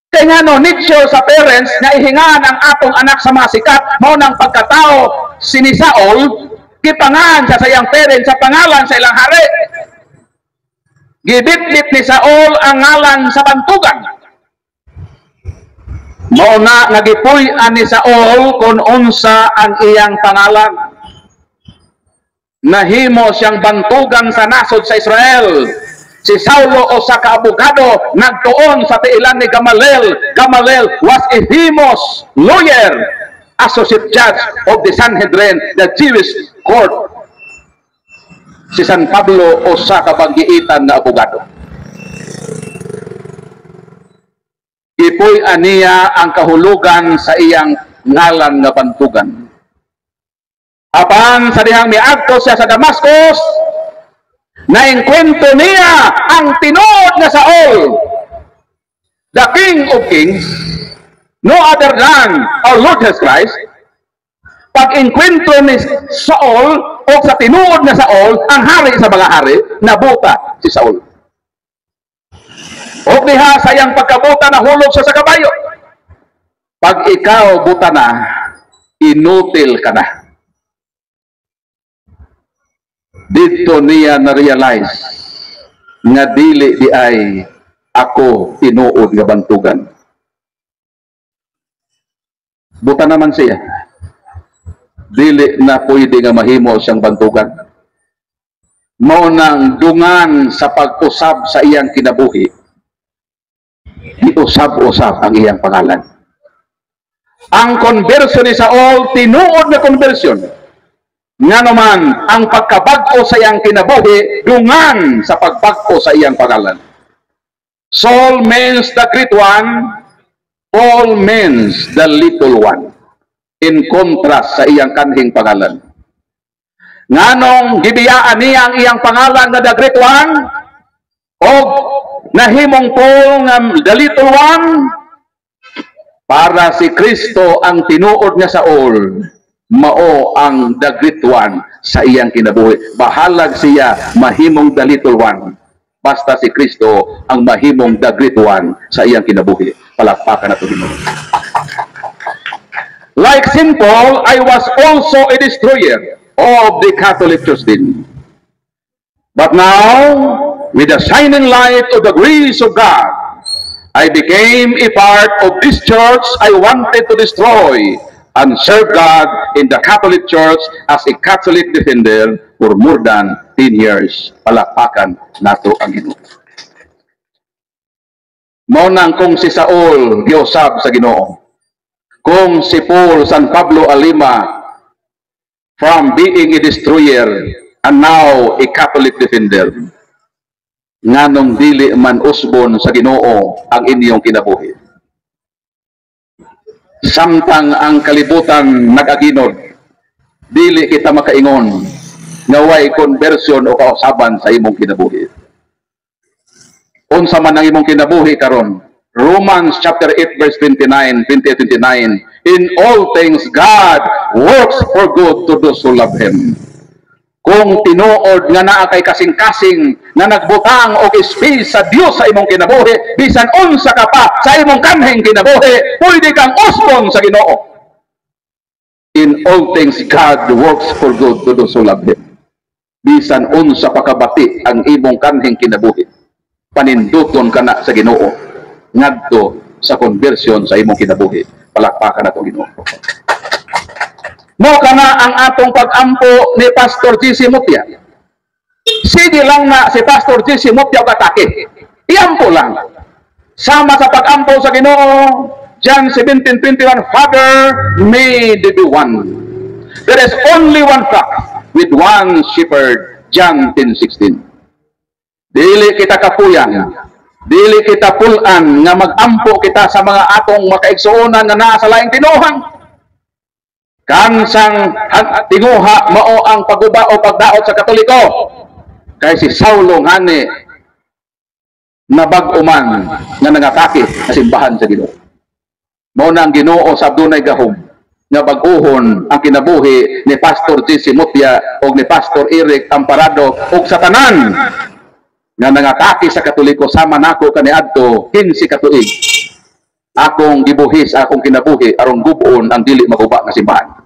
Kaya nga no, need sure sa parents na ihingaan ang atong anak sa mga sikat, mao nang pagkatao si ni Saul, kipangahan siya sa iyang parents sa pangalan sa ilang hari. Gibit-bit ni Saul ang ngalan sa bantugan. Mao na nagipuy-an ni Saul kung unsa ang iyang pangalan. Nahimo siyang bantugan sa nasod sa Israel. Si Saulo o sa kaabogado nagtuon sa tiilan ni Gamaliel. Gamaliel was a famous lawyer, associate judge of the Sanhedrin, the Jewish court. Si San Pablo o sa kabanggiitan na abogado. Ipoy aniya ang kahulugan sa iyang ngalan nga bantugan. Apan sa dihang miadto siya sa Damascus, naengkwento niya ang tinuod nga Saul, the King of Kings, no other than our Lord Jesus Christ. Pag-engkwentro ni Saul o sa tinuod na Saul, ang hari sa mga hari, nabuta si Saul. O diha sa iyang pagkabuta, nahulog siya sa kabayo. Pag ikaw buta na, inutil ka na. Dito niya na-realize nga dili di ay ako tinuod nga bantugan. Buta naman siya. Dili na pwede nga mahimo siyang bantugan. Mao nang dungan sa pag-usab sa iyang kinabuhi. Iusab-usab ang iyang pangalan. Ang conversion ni Saul, tinuod na conversion. Nga naman, ang pagkabag-o sa iyang kinabuhi, dungan sa pagbag-o sa iyang pangalan. Saul means the great one, Paul means the little one. In contrast sa iyang kanhing pangalan. Nganong gibiyaan niya ang iyang pangalan na the great one, o nahimong Paul nga the little one, para si Kristo ang tinuod nga Saul, mao ang the great one sa iyang kinabuhi. Bahalag siya mahimong the little one. Basta si Kristo ang mahimong the great one sa iyang kinabuhi. Palakpakan nato Ginoo. Like St. Paul, I was also a destroyer of the Catholic Church din. But now, with the shining light of the grace of God, I became a part of this church I wanted to destroy and serve God in the Catholic Church as a Catholic defender for more than 10 years. Palakpakan nato ang Ginoo. Mao nang kung si Saul giusab sa Ginoo, kung si Paul San Pablo Alima from being a destroyer and now a Catholic defender, nganong dili man usbon sa Ginoo ang inyong kinabuhi. Samtang ang kalibutan nag-aginod, dili kita makaingon nga way conversion o kausaban sa imong kinabuhi. Unsa man ang imong kinabuhi karon? Romans chapter 8 verse 29, 28-29. In all things God works for good to those who love Him. Kung tinuod nga naa kay kasing-kasing na nagbutang og space sa Dios sa imong kinabuhi, bisan unsa ka pa sa imong kanhing kinabuhi, pwede kang usbon sa Ginoo. In all things God works for good to those who love Him. Bisan unsa pa kabati ang imong kanhing kinabuhi, paninduton kana sa Ginoo ngadto sa conversion sa imong kinabuhi. Palakpakan nato Ginoo. Mo kana ang atong pag-ampo ni Pastor G.C. Mutya. Sige lang na si Pastor G.C. Mutya katake. Iampo lang. Sama sa pag-ampo sa Ginoo, John 17:21, Father, may they be one. There is only one flock with one shepherd, John 10:16. Dili kita kapuyan, dili kita pulan nga mag-ampo kita sa mga atong makaigsuonan nga naa sa laing tinuhan. Kansang tinguha mao ang paguba o pagdaot sa Katoliko. Kay si Saulo ngani nabag-uman nga nangatake sa simbahan sa Ginoo. Mao nang Ginoo sa dunay gahom nga bag-uhon ang kinabuhi ni Pastor G.C. Mutya o ni Pastor Eric Amparado o sa tanan nga nangatake sa Katoliko. Sama nako kaniadto 15 ka tuig akong gibuhis akong kinabuhi aron gubon ang dili maguba nga simbahan.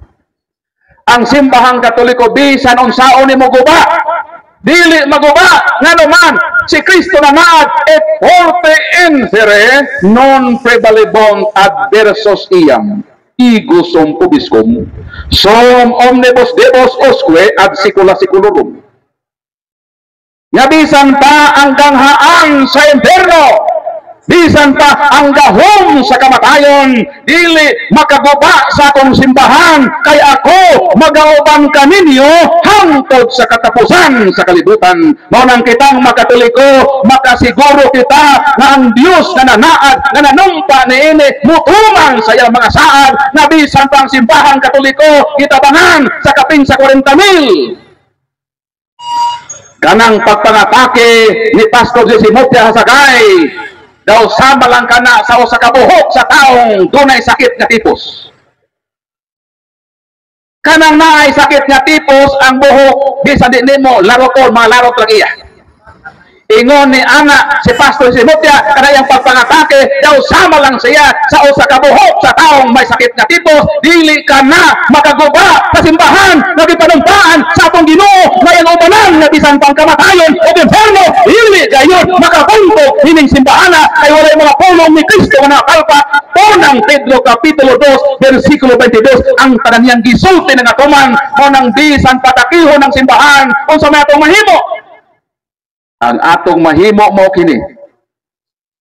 Ang simbahang Katoliko bisan unsaon nimo guba, dili maguba nganuman si Kristo na naad et forte infere non prevalebont adversos iam ego sum ubiscum sum omnibus Deus usque ad saecula saeculorum. Nga bisan pa ang ganghaan sa impyerno, bisan pa ang gahom sa kamatayon, dili makaguba sa akong simbahan, kay ako magauban kaninyo hangtod sa katapusan sa kalibutan. Mao nang kitang makatoliko, makasiguro kita na ang Dios na nanaad, na nanumpa niini mutuman sa iyang mga saad, na bisan pa ang simbahan katoliko kitabangan sa kapin sa 40,000. Kanang pagpangatake ni Pastor Jesse Mutya Hasagay, daw sama lang ka na sa usa ka buhok sa taong dunay sakit nga tipos. Kanang naay sakit nga tipos ang buhok, bisan di nimo larot o malarot lang iya. Ingon ni ana si Pastor si Mutya, kanayang pagpangatake daw sama lang siya sa usa ka buhok sa taong may sakit nga tipos, dili ka na makaguba sa simbahan nga gipanumpaan sa atong Ginoo nga iyang ubanan nga bisan pang kamatayon o impyerno, dili gayon makabanto hining simbahana kay walay mga pulong ni Kristo nga nakalpa. Unang Pedro kapitulo 2 bersikulo 22, ang tanan niyang gisulti nga tuman mo nang bisan patakihon ng simbahan unsa may atong mahimo. Ang atong mahimo mo kini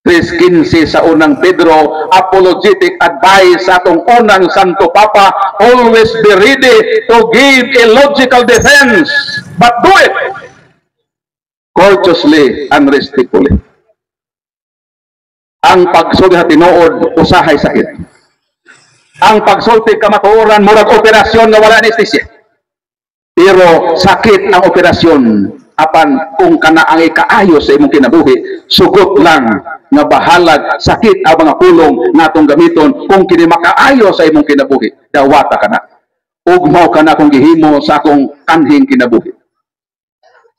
3:15 sa unang Pedro, apologetic advice sa atong unang Santo Papa: always be ready to give a logical defense, but do it courteously and respectfully. Ang pagsulti sa tinuod usahay sakit. Ang pagsulti kamatuoran murag operasyon nga wala anesthesia. Pero sakit ang operasyon. Apan kung kana ang ikaayo sa imong kinabuhi, sugot lang nga bahalag sakit ang mga pulong natong gamiton. Kung kini makaayo sa imong kinabuhi, dawata kana. Ugmaw kana kung gihimo sa akong kanhing kinabuhi.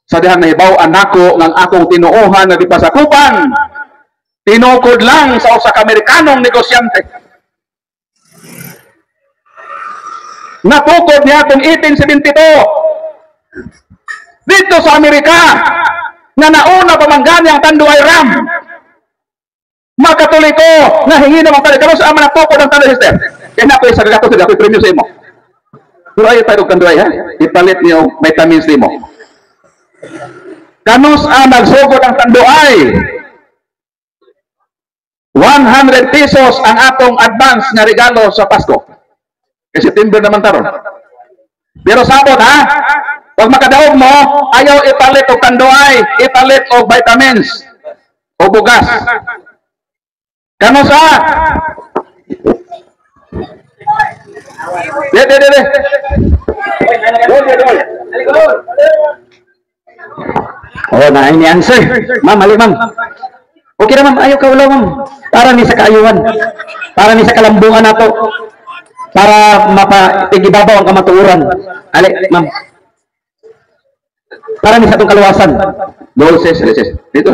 Sa dihang nahibaw anako ng akong tinuohan na di pasakupan, tinukod lang sa usa ka Amerikanong negosyante. Natukod niya itong 1872 dito sa Amerika, nga nauna pamanggani ang Tanduay Ram. Makatoliko na hingi naman tayo karon sa ama na tukod ang Tanduay sister. Kaya na ko sa gato sa gato premium sa imo. Pero ayo tayo Tanduay ha, ipalit niyo vitamins nimo. Kanus nagsugod ang Tanduay. 100 pesos ang atong advance nga regalo sa Pasko. Kasi September naman taron. Pero sabot ha, pag makadaog mo, ayaw ipalit o Tanduay, ipalit o vitamins o bugas. Kano sa? De. Oh, na ini answer. Ma'am, mali ma'am. Okay na ma'am, ayaw ka wala ma'am. Para ni sa kaayuhan. Para ni sa kalambungan nato. Para mapatigibabaw ang kamatuoran. Ali, ma'am. Para ni sa itong kaluwasan. Doses. Dito.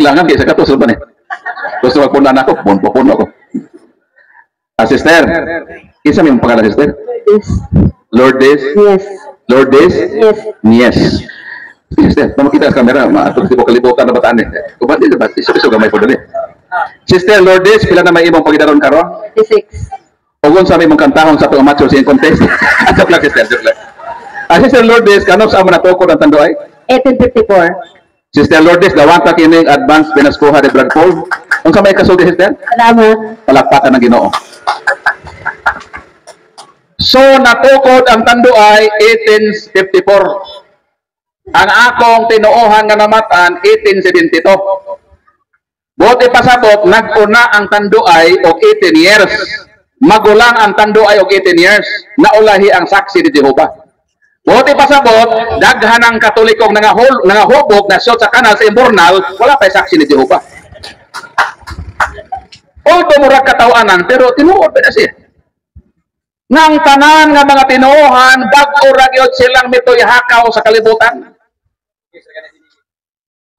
Lang ang kisa katos ba ni? Gusto magpunan ako, puno ako. Sister, isa may pangalan sister? Yes. Lourdes? Yes. Lourdes? Yes. Yes. Sister, tama kita sa kamera, maatong tipo kalibutan na bataan eh. Kung ba, iso gamay po dali. Sister Lourdes, pila na may imong pagidaron karon? 36. Ogon sa may mong kantahon sa itong amateur singing contest. Joke lang, sister, joke lang. Sister Lourdes, kanong sa mga natukod ang Tanduay? 1854. Sister Lourdes, dawanta kining advance pinaskuha de Bradford. Kung sa may kasulti, sister? Salamat. Palakpakan ng Ginoo. So, natukod ang Tanduay 1854. Ang akong tinuohan nga namatan 1872. Buti pasabot, nag-una ang Tanduay og 18 years. Magulang ang Tanduay og 18 years. Naulahi ang saksi ni Jehovah. Buti pasabot, daghan ang Katolikong nangahubog na shot sa kanal sa imbornal, wala pa saksi ni Jehovah. Although murag katawanan, pero tinuod pa na siya. Nang tanan nga mga tinuohan, bag-o ra gyud silang mituyhakaw sa kalibutan.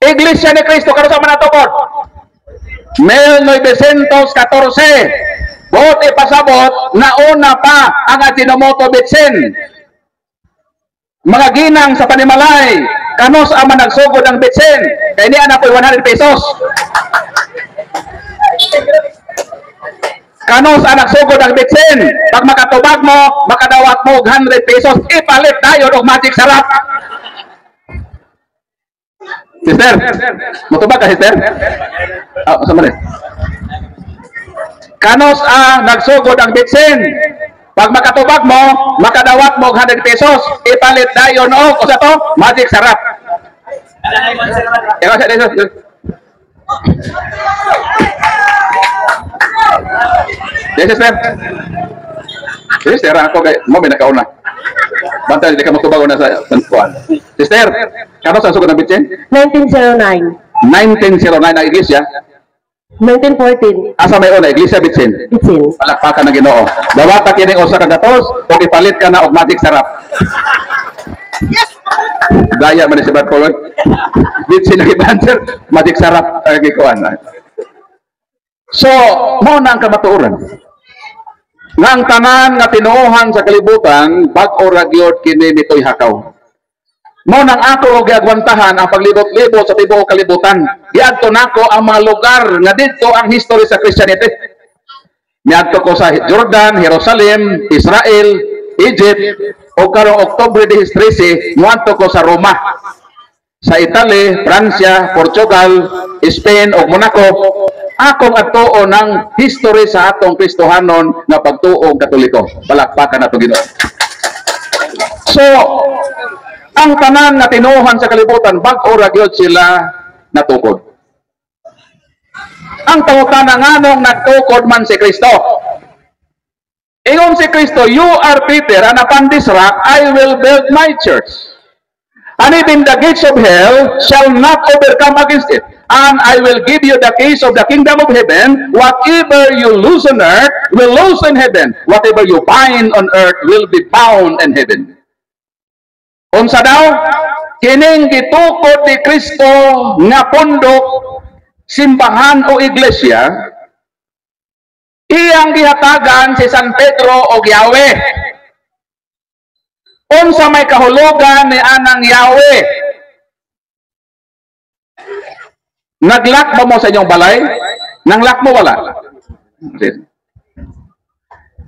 Iglesia ni Cristo karon sa manatukod. 1914. Buti pasabot, nauna pa ang Ajinomoto Bitsin. Mga ginang sa panimalay, kanos ang nagsugod ang bitsin, kaya niya na po 100 pesos. Kanos ang nagsugod ang bitsin, pag makatubag mo, makadawat mo 100 pesos, ipalit tayo ng magic sarap. Sister, mutubag ka, sister? Sama rin. Kanos nagsugod ang bitsin. Pag makatubag mo, makadawat mo 100 pesos, ipalit dayon o sa to, magic sarap. Ikaw siya dito. Yes, sister. Sister, ako mo may nakauna. Bantay, hindi ka matubag na sa kuwan. Sister, kanos ang sugod ng bitsin? 1909. 1909 ang iglesia. 1914. Asa may una, iglesia bitsin. Bitsin. Palakpakan ng Ginoo. Dawata kini usa ka gatos o ipalit ka na og magic sarap. Daya man si Brad Forward. Bitsin ang ibanser, magic sarap ang gikuan. So, mao na ang kamatuoran. Nga ang tanan nga tinuohan sa kalibutan, bag-o ra gyud kini mitoy hakaw. Mao nang ako og giagwantahan ang paglibot-libot sa tibuok kalibutan. Giadto nako ang mga lugar nga didto ang history sa Christianity. Miadto ko sa Jordan, Jerusalem, Israel, Egypt, o karong October 13, muadto ko sa Roma. Sa Italy, Pransya, Portugal, Spain o Monaco, akong atuo ng history sa atong Kristohanon nga pagtuo Katoliko. Palakpakan nato Ginoo. So, ang tanan na tinuhan sa kalibutan, bag-o ra gyud sila natukod. Ang pangutana nganong nagtukod man si Kristo. Ingon si Kristo, you are Peter, and upon this rock I will build my church. And even the gates of hell shall not overcome against it. And I will give you the keys of the kingdom of heaven. Whatever you loose on earth will loose in heaven. Whatever you bind on earth will be bound in heaven. Unsa daw? Kining gitukod ni Kristo nga pundok, simbahan o iglesia, iyang gihatagan si San Pedro o Yahweh. Unsa may kahulugan ni anang Yahweh? Naglak ba mo sa inyong balay? Nanglak mo wala?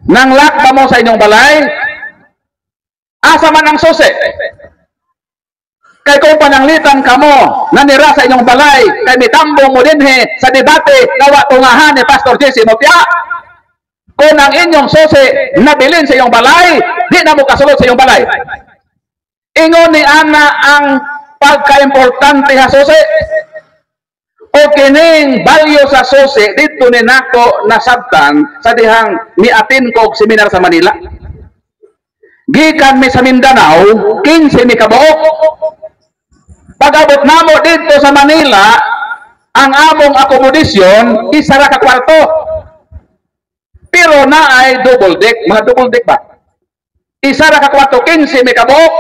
Nanglak ba mo sa inyong balay? Asa man ang susi? Kay kung pananglitan ka mo, nanira sa inyong balay, kay mitambong mo dinhi sa debate, nawa tungahan ni Pastor Jesse Mopia. Kung ang inyong susi nabilin sa iyong balay, di na mo kasulod sa iyong balay. Ingon ni ana ang pagka-importante sa susi. O kining value sa susi, dito ni nako nasabtan sa dihang miatin ko og seminar sa Manila. Gikan mi sa Mindanao, 15 mi kabuok. Pag-abot namo dito sa Manila, ang among akomodasyon, isa ra ka kwarto. Pero na ay double deck, mga double deck ba? Isa ra ka kwarto, 15 mi kabuok.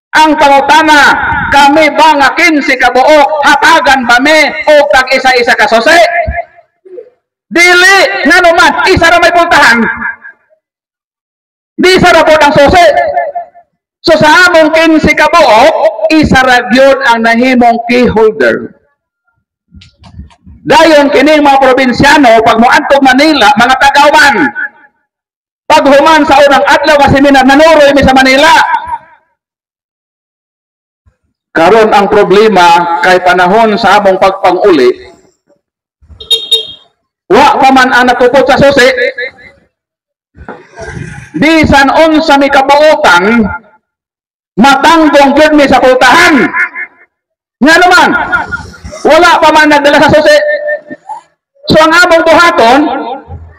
Ang pangutana, kami ba nga 15 kabuok, hatagan ba mi o tag isa-isa ka sose? Dili, nga naman, isa ra may pultahan. Di isa ra po ang sose. So sa among 15 kabuok, isa ra gyud ang nahimong key holder. Dayon kining mga probinsyano, pag moadtog Manila, mga tagawan. Pag human sa unang adlaw nga seminar, nanuroy mi sa Manila. Karon ang problema kay panahon sa among pagpanguli, wa pa man ang nakupot sa susi. Bisan unsa mi kabuotan, matanggong gyud mi sa pultahan. Nga naman, wala pa man nagdala sa susi. So ang among buhaton,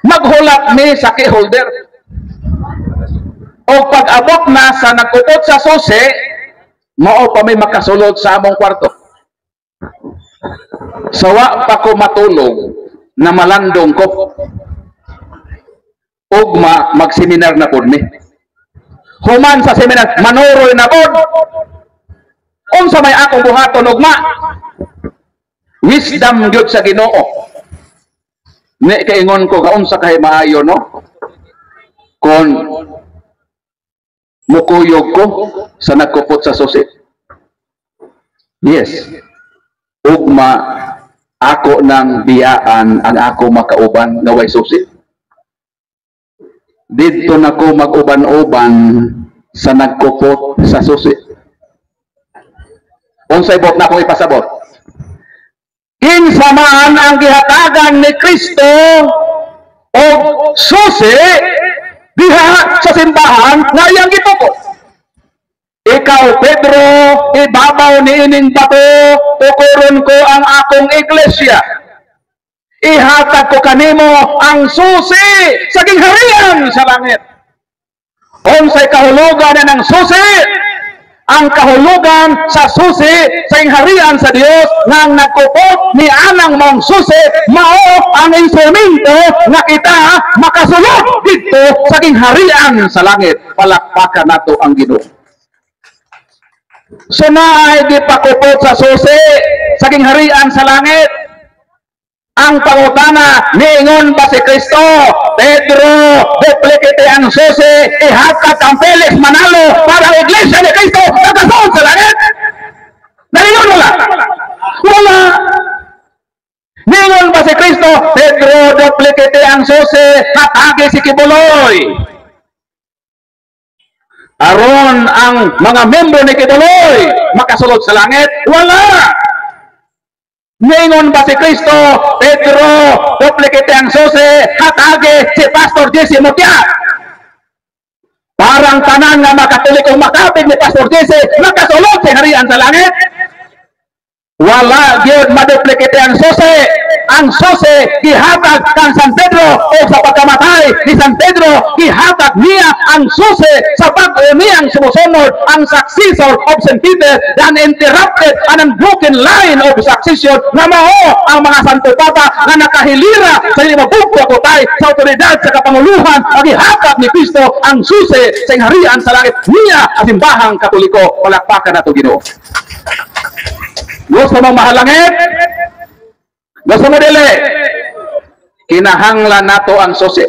maghulat mi sa key holder. O pag-abot na sa nagupot sa susi, mao pa may makasulod sa among kwarto. Sawa pa ko matulog na malandong ko. Ugma magseminar na pod mi. Human sa seminar, manuroy na pod. Unsa may akong buhaton ugma? Wisdom gyud sa Ginoo. Ne kaingon ko kaunsa kay maayo no? Kon mukuyog ko sa nagkupot sa susi. Yes. Ugma ako nang biyaan ang ako makauban nga way susi. Dito na ko mag-uban-uban sa nagkupot sa susi. Unsay bot na akong ipasabot. Kinsa man ang gihatagan ni Kristo o susi diha sa simbahan nga iyang gitukod. Ikaw, Pedro, ibabaw ni ining bato, tukuron ko ang akong iglesia. Ihatag ko kanimo ang susi sa gingharian sa langit. Unsay kahulugan na ng susi? Ang kahulugan sa susi sa gingharian sa Dios nang nagkupot ni anang mong susi mao ang instrumento nga kita makasulod dito sa gingharian sa langit. Palakpakan nato ang Ginoo. So naay gipakupot sa susi sa gingharian sa langit. Ang pangutana, niingon ba si Kristo, Pedro, duplicate ang susi, ihatag ang Felix Manalo para ang iglesia ni Kristo nagkasunod sa langit? Nalingon wala? Wala. Niingon ba si Kristo, Pedro, duplicate ang susi, hatagi si Kibuloy? Aron ang mga membro ni Kibuloy makasulod sa langit? Wala. Ningon ba si Kristo, Pedro, duplicate ang susi, hatagi si Pastor Jesse Mutia? Parang tanan nga makatoliko makapit ni Pastor Jesse, makasulod sa harian sa langit? Wala gyud maduplicate ang susi. Ang susi gihatag kang San Pedro o sa pagkamatay ni San Pedro gihatag niya ang susi sa pag-o niyang sumusunod ang successor of St. Peter, the uninterrupted and unbroken line of succession na mao ang mga santo papa na nakahilira sa limabugto kutay sa otoridad sa kapanguluhan ang gihatag ni Kristo ang susi sa harian sa langit niya ang simbahang Katoliko. Palakpakan nato Ginoo. Gusto mong mahalangit? Gusto mo dili? Kinahanglan nato ang susi.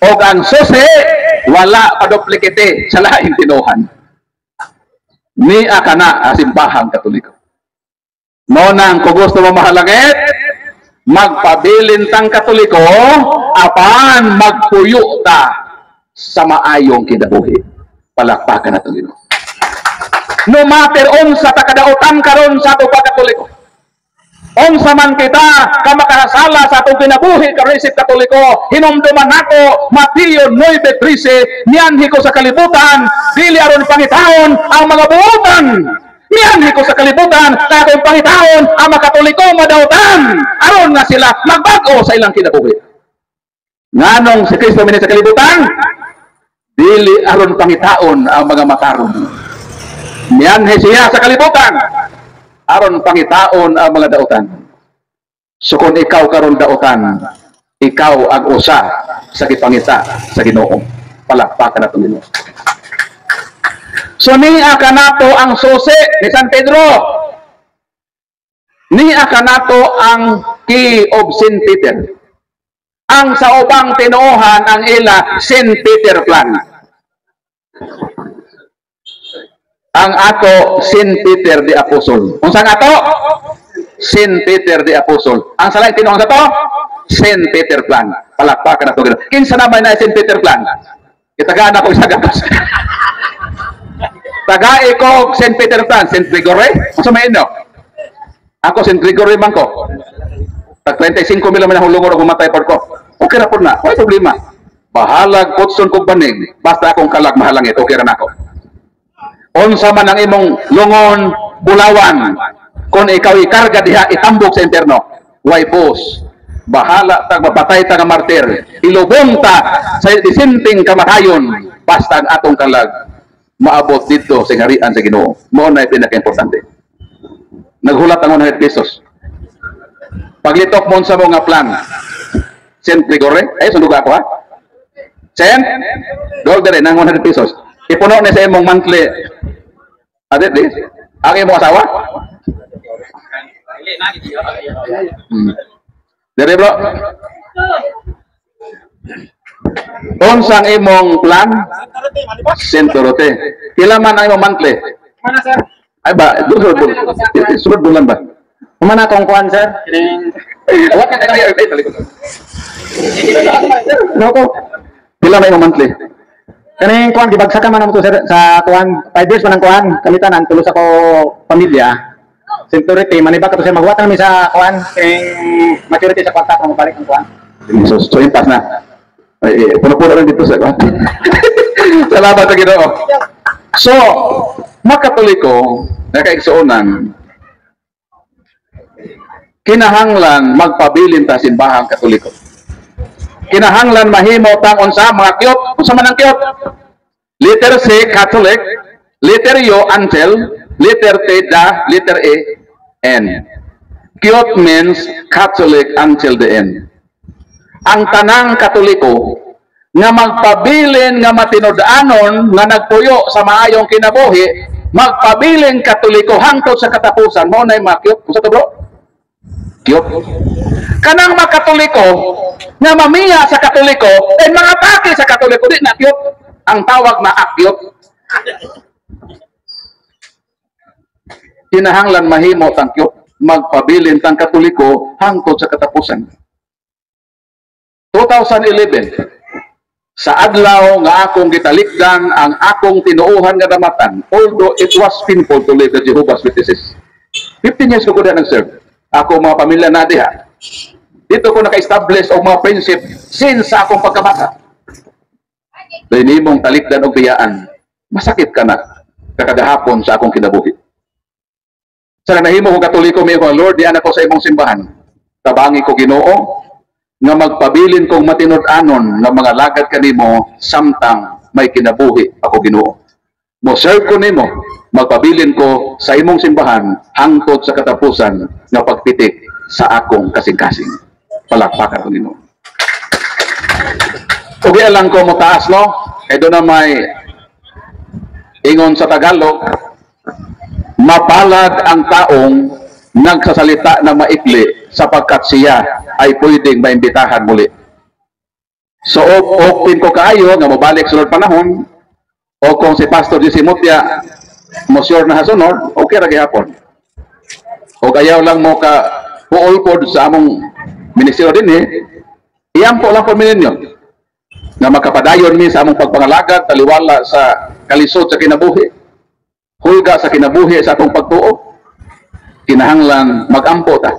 O ang susi, wala paduplikite sa laing tinuhan. Niya ka na simbahang Katoliko. Nonang kung gusto mo mahalangit, magpabilin tang Katoliko, apan magpuyo ta sa maayong kinabuhi. Palakpakan nato Ginoo. No matter unsa ta kadautan karon sa ato pagkatoliko. Unsa man kita ka makasala sa atong kinabuhi karon isip Katoliko, hinumduman nato Mateo 9:13, niyanhi ko sa kalibutan, dili aron pangitaon ang mga buotan. Niyanhi ko sa kalibutan, na atong pangitaon ang mga Katoliko madautan, aron nga sila magbag-o sa ilang kinabuhi. Nganong si Kristo minit sa kalibutan, dili aron pangitaon ang mga mataron. Niyanhi siya sa kalibutan, aron pangitaon ang mga dautan. So kung ikaw karon dautan, ikaw ang usa sa gipangita sa Ginoo. Palakpakan nato Ginoo. So niya ka nato ang susi ni San Pedro. Niya ka nato ang key of St. Peter. Ang sa ubang tinuohan ang ila St. Peter plan. Ang ato St. Peter the Apostle. Unsang ato? St. Peter the Apostle. Ang salay tinuong sa to? St. Peter plan. Palakpakan nato Ginoo. Kinsa naman na St. Peter plan? Kitagaan ako sa gatos. Tagai ko St. Peter plan, St. Gregory. Unsa may ino? Ako St. Gregory man ko. Tag 25 mil man hulungon og matay pod ko. Okay ra pod na. Wala problema. Bahalag putson kog banig, basta akong kalag mahalangit, okay ra nako. Unsa man ang imong lungon, bulawan, kung ikaw ikarga diha itambok sa interno, way boss, bahala tag mapatay ta nga martir, ilubong ta sa disinting kamatayon, basta ang atong kalag maabot dito sa harian sa Ginoo. Mao na pinaka-importante. Naghulat ang 100 pesos. Paglitok mo sa mga plan, St. Gregory, ay sundog ako ha. St. Gold rin ng 100 pesos. Ipuno na sa imong monthly. Adit di? Ang imong asawa? Dire bro. Unsang imong plan? St. Dorote. Pila man ang imong monthly? Mana sir? Ay ba, sunod bulan ba? Mana kong kuan sir? Awat ka tayo ay talikod. Noko. Pila na imong monthly? Kaning kuan gibagsakan man namo to sa kuan 5 years man ang kuan kamitan ang tulo sa ko pamilya. Security maniba ka to siya magwatan mi sa kuan kay maturity sa kwarta kung balik ang kuan. So impas na. Puno-puno lang dito sa kuan. Salamat sa Ginoo. So, mga Katoliko na kaigsuonan, kinahanglan magpabilin ta simbahang Katoliko. Kinahanglan mahimo tang unsa mga kiyot, unsa man ang kiyot. Letter C Catholic, letter U Angel, letter T Da, letter E N. Kiyot means Catholic until the end. Ang tanang Katoliko nga magpabilin nga matinud-anon nga nagpuyo sa maayong kinabuhi, magpabilin Katoliko hangtod sa katapusan mo na makyot. Unsa to bro? Kiyot. Kanang mga Katoliko nga mamiya sa Katoliko ay mga atake sa Katoliko di na kiyot. Ang tawag na akyot. Kinahanglan mahimo tang kiyot, magpabilin tang Katoliko hangtod sa katapusan. 2011 sa adlaw nga akong gitalikdan ang akong tinuuhan nga damatan, although it was painful to live the Jehovah's Witnesses. 15 years ko na nag-serve. Ako mga pamilya na diha. Dito ko naka-establish og mga friendship since sa akong pagkabata. Dahil mong talikdan og biyaan, masakit ka na kakagahapon sa akong kinabuhi. Sa nahimo ko Katoliko mi ko, Lord, diyan ako sa imong simbahan. Tabangi ko Ginoo nga magpabilin kong matinud-anon nga mga lagad kanimo samtang may kinabuhi ako Ginoo. Mo serve ko nimo, magpabilin ko sa imong simbahan hangtod sa katapusan nga pagpitik sa akong kasing-kasing. Palakpakan ko Ginoo. Ugi lang ko mo taas no, kay do na may ingon sa Tagalog, mapalad ang taong nagsasalita ng maikli sapagkat siya ay pwedeng maimbitahan muli. So, open ko kaayo nga mabalik sunod panahon, o kung si Pastor Jesse Mutia mo sure na hasunod, okay ra gihapon. O kayaw lang mo ka puol pod sa among ministeryo din iyampo lang po ninyo nga makapadayon mi sa among pagpangalagad, taliwala sa kalisod sa kinabuhi, hulga sa kinabuhi sa atong pagtuo. Kinahanglan magampo ta,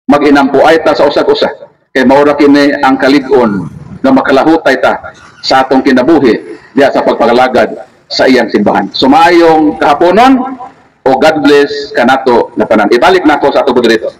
maginampo ay ta sa usag-usa kay maura kini ang kalig-on nga makalahutay ta sa atong kinabuhi diya sa pagpagalagad sa iyang simbahan. Sumayong kahaponon o God bless kanato na tanan. Ibalik nako sa atong moderator.